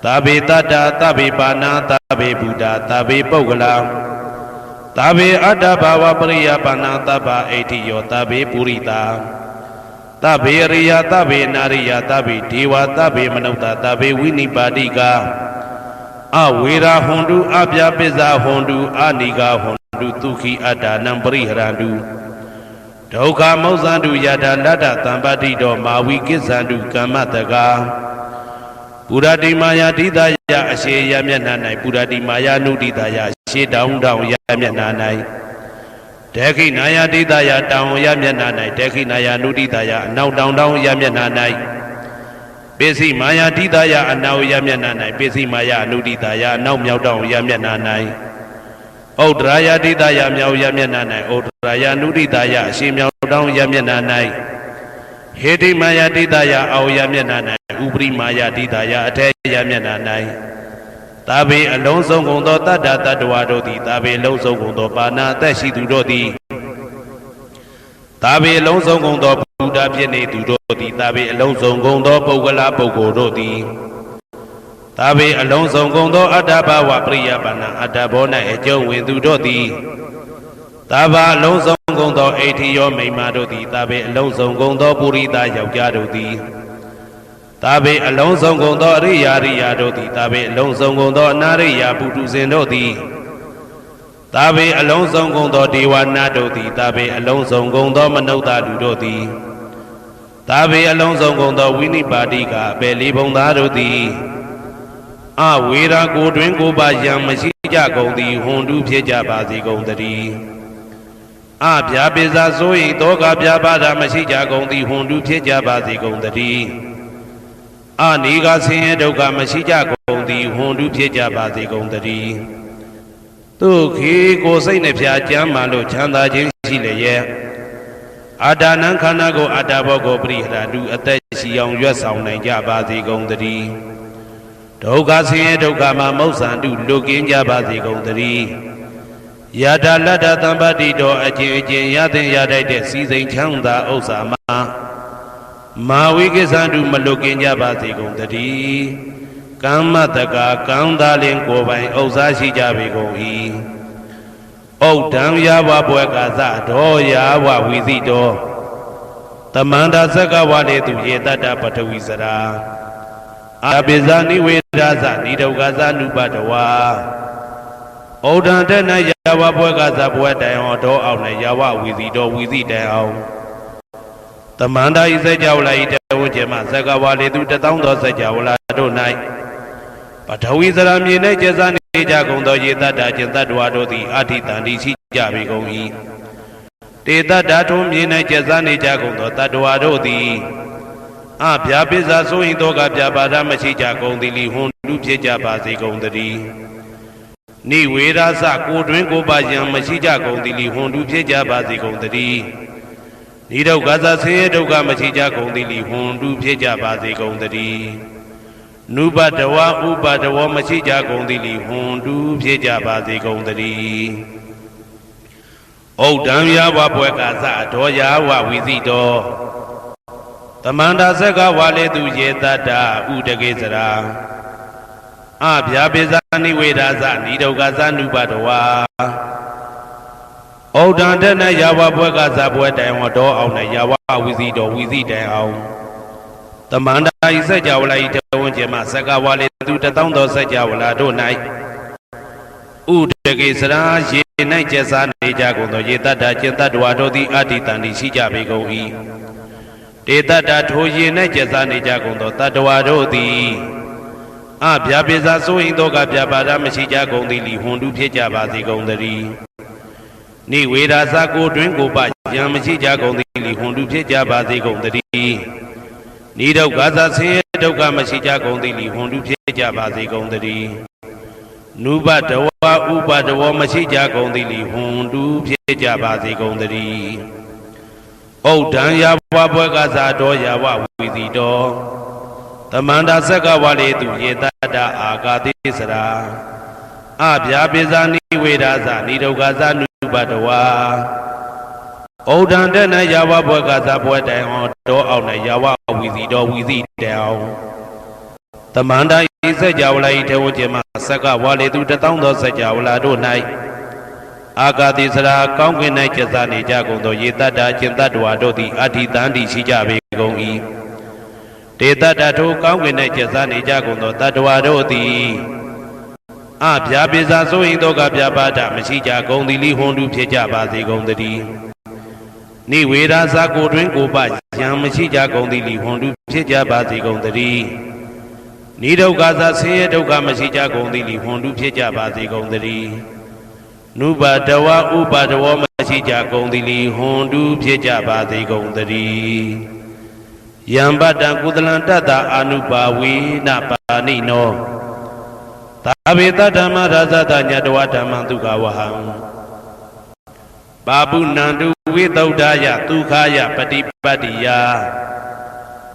Tabi Tata Tabi Pana Tabi Buddha Tabi Pogala Tabe ada bawa priya pana taba etiyo tabe purita Tabe riya tabe nariya tabe dewa tabe manuta tabe winibadika Awira hondu abya peza hondu aniga hondu tukhi ada nampri harandu Dauka mauzandu yada lada tambadi do mawi kizandu kamataga Puradi maya didaya ashe yamyananai Puradi maya nudidaya ashe daun yamyananai Deki naya didaya daun yamyananai Deki naya nudidaya anau daun yamyananai Besi maya didaya anau yamyananai Besi maya nudidaya anau miao daun yamyananai Audraya didaya miao yamyananai Audraya nudidaya ashe miao daun yamyananai Hedi maya didaya au yamyananai Ubri maya didaya ate yamyananai Tabe along song kong do tada tadwa do di Tabe along song kong do pana tashi du do di Tabe along song kong do Buddha pyane du do di Tabe along song kong do Pogala pogo do di Tabe along song kong do Adaba wa priya pana Adabona e jong win du do di Taba along song kong do Etiyo meima do di Tabe along song kong do Purita yaukya do di Tabe along song kong do riya do di Tabe along song kong do nariya putu sin do di Tabe along song kong do dewana do di Tabe along song kong do manauta du do di Tabe along song kong do winibadika be li bong da do di Awira ko twin ko ba yang mashi ja kong di hondu phit ja ba si kong tari Abya pisa so yin toka pya bada mashi ja kong di hondu phit ja ba si kong tari Aniga sinye dukha mashi ja kong di hondu phit ja ba si kong tari Tukhi ko sai ne phya chan man lo chanda chin shi le ye Adanan khana ko adabo ko prihara du atat shi yaung yat saung nain ja ba si kong tari Dukha sinye dukha ma mausan du luat kin ja ba si kong tari Yada lada tambadi do ajin yatin yadai de si sein chang da ousa ma Mawi kisandu malukin ja ba si kong tari Kamma taka kanda lin ko bain ousa shi ja bi kong hi Oudang ya wa bwe ka sa do ya wa wizi do Tamanda saka wa le tu ye tata patawi sara Abiza ni weda sa ni dauka sa nupa dawa Oudang tena ya wa bwe ka sa bwe dai ho do aw na ya wa wizi dai aw Tamanda isa jawla ite wunche ma saka wa le tu tataung do sa jawla do nai Patawi sara mye nai jesa ni ja kong do ye tata chin tatwa do di ati tandi shi ja bi kong hi Te tata thon mye nai jesa ni ja kong do tatwa do di Abya pisa so yin toka pya bada mashi ja kong di li hondu phit ja ba si kong tari Ni wera sa ko twin ko ba yang mashi ja kong di li hondu phit ja ba si kong tari Ni dauka sa sinye dauka mashi ja kong di li hondu phit ja ba si kong tari Nupa dawa upa dawa mashi ja kong di li hondu phit ja ba si kong tari Oudang ya wa bwe ka sa do ya wa wizi do Tamanda saka wa le tu ye tata udage sara Abya pisa ni weda sa ni dauka sa nupa dawa Oudang tena ya wa bwe ka sa bwe dai ho do aw na ya wa wizi dai aw Tamanda isa jawla ite wunche ma saka wa le tu tataung do sa jawla do nai Udage sara ye nai jesa ne ja kong do ye tata chin tatwa do di ati tandi shi ja bi kong hi Te tata tho ye nai jesa ne ja kong do tatwa do di Abya pisa so yin toka pya bada mashi ja kong di li hondu phit ja ba si kong tari Ni weda sa ko twin ko ba yang mashi ja kong di li hondu phit ja ba si kong tari Ni dauka sa sinye dauka mashi ja kong di li hondu phit ja ba si kong tari Nupa dawa upa dawa mashi ja kong di li hondu phit ja ba si kong tari Oudang ya wa bwe ka sa do ya wa wizi do Tamanda saka wa le tu ye tata agati sara Abya pisa ni weda sa ni dauka sa nupa dawa Oudang tena ya wa bwe ka sa bwe dai ho do aw na ya wa wizi dai aw Tamanda isa jawla ite wunche ma saka wa le tu tataung do sa jawla do nai အာဂတိစရာကောင်းကင်၌ကျစားနေကြကုန်သောယေတ္တအကျင့်တ္တဝါတို့သည်အဋ္ဌိတန်တိရှိကြပေကုန်၏ဒေတ္တထိုကောင်းကင်၌ကျစားနေကြကုန်သောတတ္တဝါတို့သည်အဗျာပိစာဆိုရင်တော့ကဗျာပါဒမရှိကြကုန်သည်လိဟွန်တုဖြစ်ကြပါစေကုန်တည်းနိဝေရာဇာကိုတွင်ကိုပယံမရှိကြကုန်သည်လိဟွန်တုဖြစ်ကြပါစေကုန်တည်းနိဒုက္ခဇာဆင်းရဲဒုက္ခမရှိကြကုန်သည်လိဟွန်တုဖြစ်ကြပါစေကုန်တည်းနုပါတဝဥပါတဝမရှိကြကုန်သည်လိဟွန်တုဖြစ်ကြပါစေကုန်တည်းယံပတံကုသလံတတ္တအာနုပါဝေနပါဏိနောသာဝေတဓမ္မရာဇတညတဝဓမ္မဒုက္ခဝဟံပါပုဏ္ဏတုဝိသုဒ္ဓယဒုက္ခယပฏิပတ္တိယ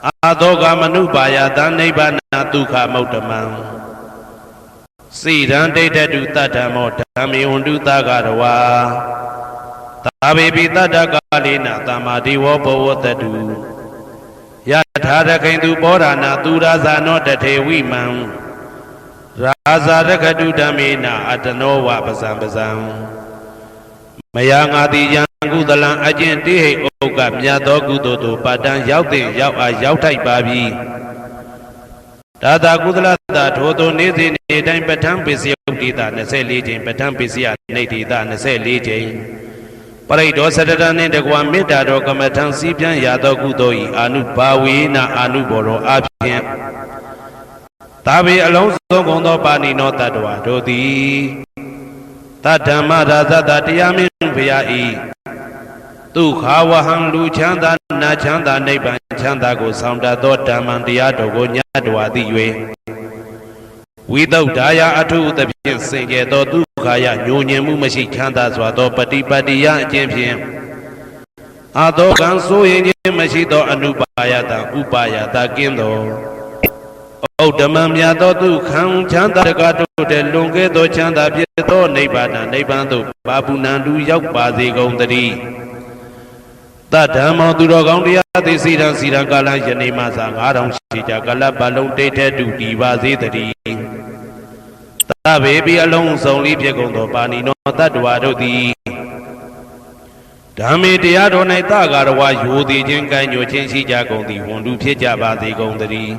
အာသောကမနုပါယသနိဗ္ဗာနဒုက္ခမௌတ္တမံစိရန်ဒိဋ္ဌတုတတ္တမောဓမ္မေဝန္တုသကရဝါသာဝေပိတတ္တကာလေနသမ္မာဒီဝဘဝတတုယထာရခိန်သူပောရဏသူရာဇာနောတထေဝိမံရာဇာရခတုဓမ္မေနအတနောဝပဇံပဇံမယငါတိယံကုသလံအကျင့်တိဟိဥက္ကမြတ်သောကုသိုလ်တို့ပါတံရောက်တဲ့ရောက်အားရောက်ထိုက်ပါပြီဒါသာကုသလတာထိုသို့နေ့စဉ်နေ့တိုင်းပဋ္ဌာန်းပိစယုတ်တိတာ24ကြိမ်ပဋ္ဌာန်းပိစယနေတိတာ24ကြိမ်ပရိဒောစတတနှင့်တကွာမေတ္တာတော်ကမ္မထံစည်းပြန်ရသောကုသိုလ်ဤအာနုဘာဝေနအာနုဘောရောအဖြင့်သာဝေအလုံးစုံကုန်သောပါဏိနောတတ္တဝါတို့သည်တတ္တမရာဇတတရားမင်းဘုရားဤဒုက္ခဝဟံလူချမ်းသာနာချမ်းသာနိဗ္ဗာန်ချမ်းသာကိုဆောင်တတ်သောဓမ္မံတရားတော်ကိုညတ်တော်သည်၍ဝိသုဒ္ဓါယအထုသဖြင့်စင်ကြယ်သောဒုက္ခယညိုညင်မှုမရှိချမ်းသာစွာသောပฏิပတ္တိယအကျင့်ဖြင့်အာသောကံဆိုရင်ခြင်းမရှိသောအနုပါယတဥပါယတကင်းသောဩဓမ္မမြတ်သောဒုက္ခံချမ်းသာတကားတို့တဲ့လွန်ကဲသောချမ်းသာဖြစ်သောနိဗ္ဗာန်နိဗ္ဗာန်သို့ပါပုဏ္ဏတူရောက်ပါစေကုန်သတည်းတဓမ္မောသူတော်ကောင်းတရားသိစီရန်ကာလယနေ့မှသာ9000ရှိကြကလပ်လုံးတိတ်ထဲတူတည်ပါစေတည်းသဗ္ဗေပိအလုံးစုံလေးဖြစ်ကုန်သောပါဏိနောတတ္တဝါတို့သည်ဓမ္မေတရားတော်၌တကာရဝယိုသည်ခြင်းကံညိုခြင်းရှိကြကုန်သည်ဝန်တုဖြစ်ကြပါစေကုန်သတည်း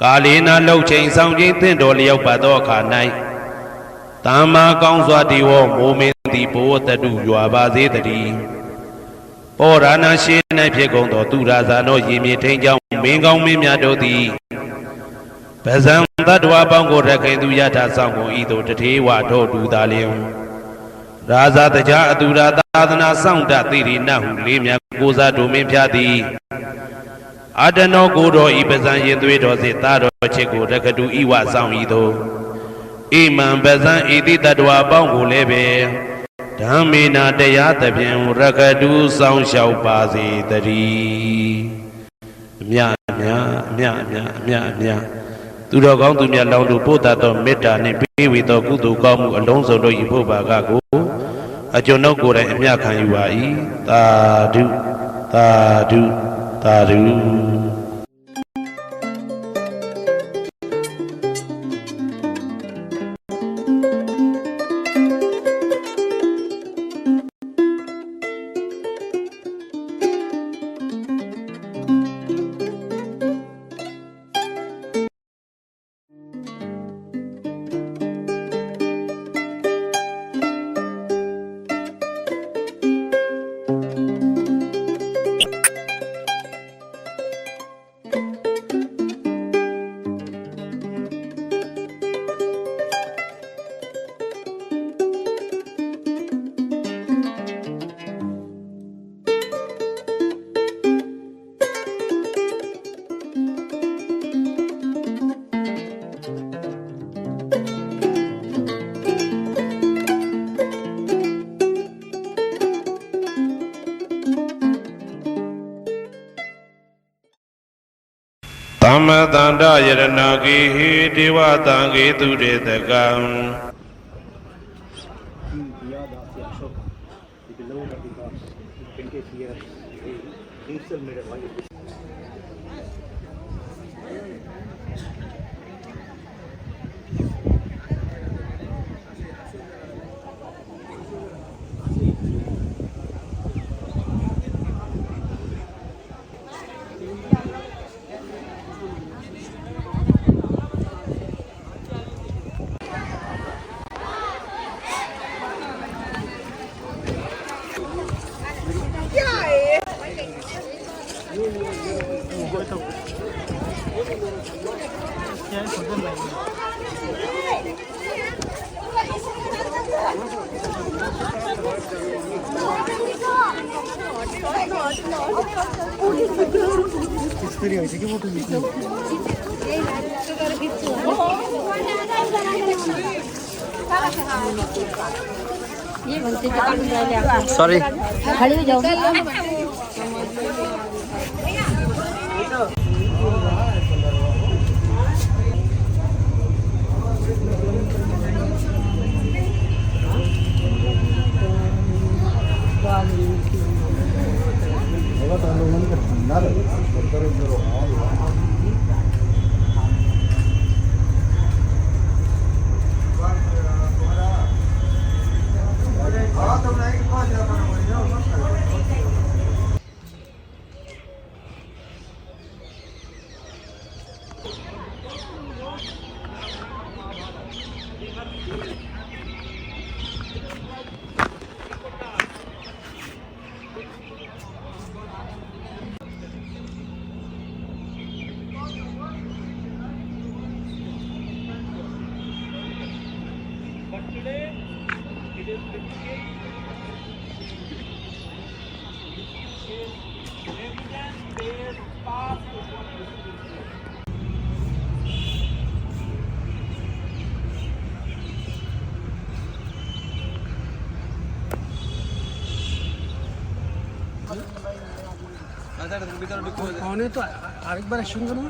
ကာလေနာလှုပ်ချိန်ဆောင်ခြင်းသင့်တော်လျောက်ပါသောအခါ၌သမ္မာကောင်းစွာဒီဝမိုးမင်းသည်ဘဝတတုရွာပါစေတည်းပောရဏရှိ၌ဖြစ်ကုန်သောသူရာဇာနောရေမြေထိန်ကြောင့်မင်းကောင်းမင်းများတို့သည်ပဇံတတ္တဝါပေါင်းကိုရခိုင်သူယထာဆောင်ကုန်ဤသို့တထေဝထောတူသာလျင်ရာဇာတကြအတူရာသာသနာဆောင်တသိရိနဟုလေးမြတ်ကိုစားဒုမင်းဖြာသည်အတနောကိုတော်ဤပဇံရင်သွေးတော်စေသာတော်ချစ်ကိုရခတုဤဝဆောင်ဤသို့ဣမံပဇံဤတိတတ္တဝါပေါင်းကိုလည်းပဲဓမ္မေနာတရားသဖြင့်ရခတုဆောင်လျှောက်ပါစေတည်းအမြသူတော်ကောင်းသူမြတ်လောင်းတို့ပို့တတ်သောမေတ္တာနှင့်ပေးဝေသောကုသိုလ်ကောင်းမှုအလုံးစုံတို့ဤဖို့ပါကကိုအကျွန်ုပ်ကိုယ်တိုင်အမြခံယူပါ၏သာဓုသာဓုသာဓုသမ္မတန္တယရဏဂေဟိဒေဝတံဂေတုရေတကံ Sorry. खड़ी हो जाओ तो आरेक बार सुन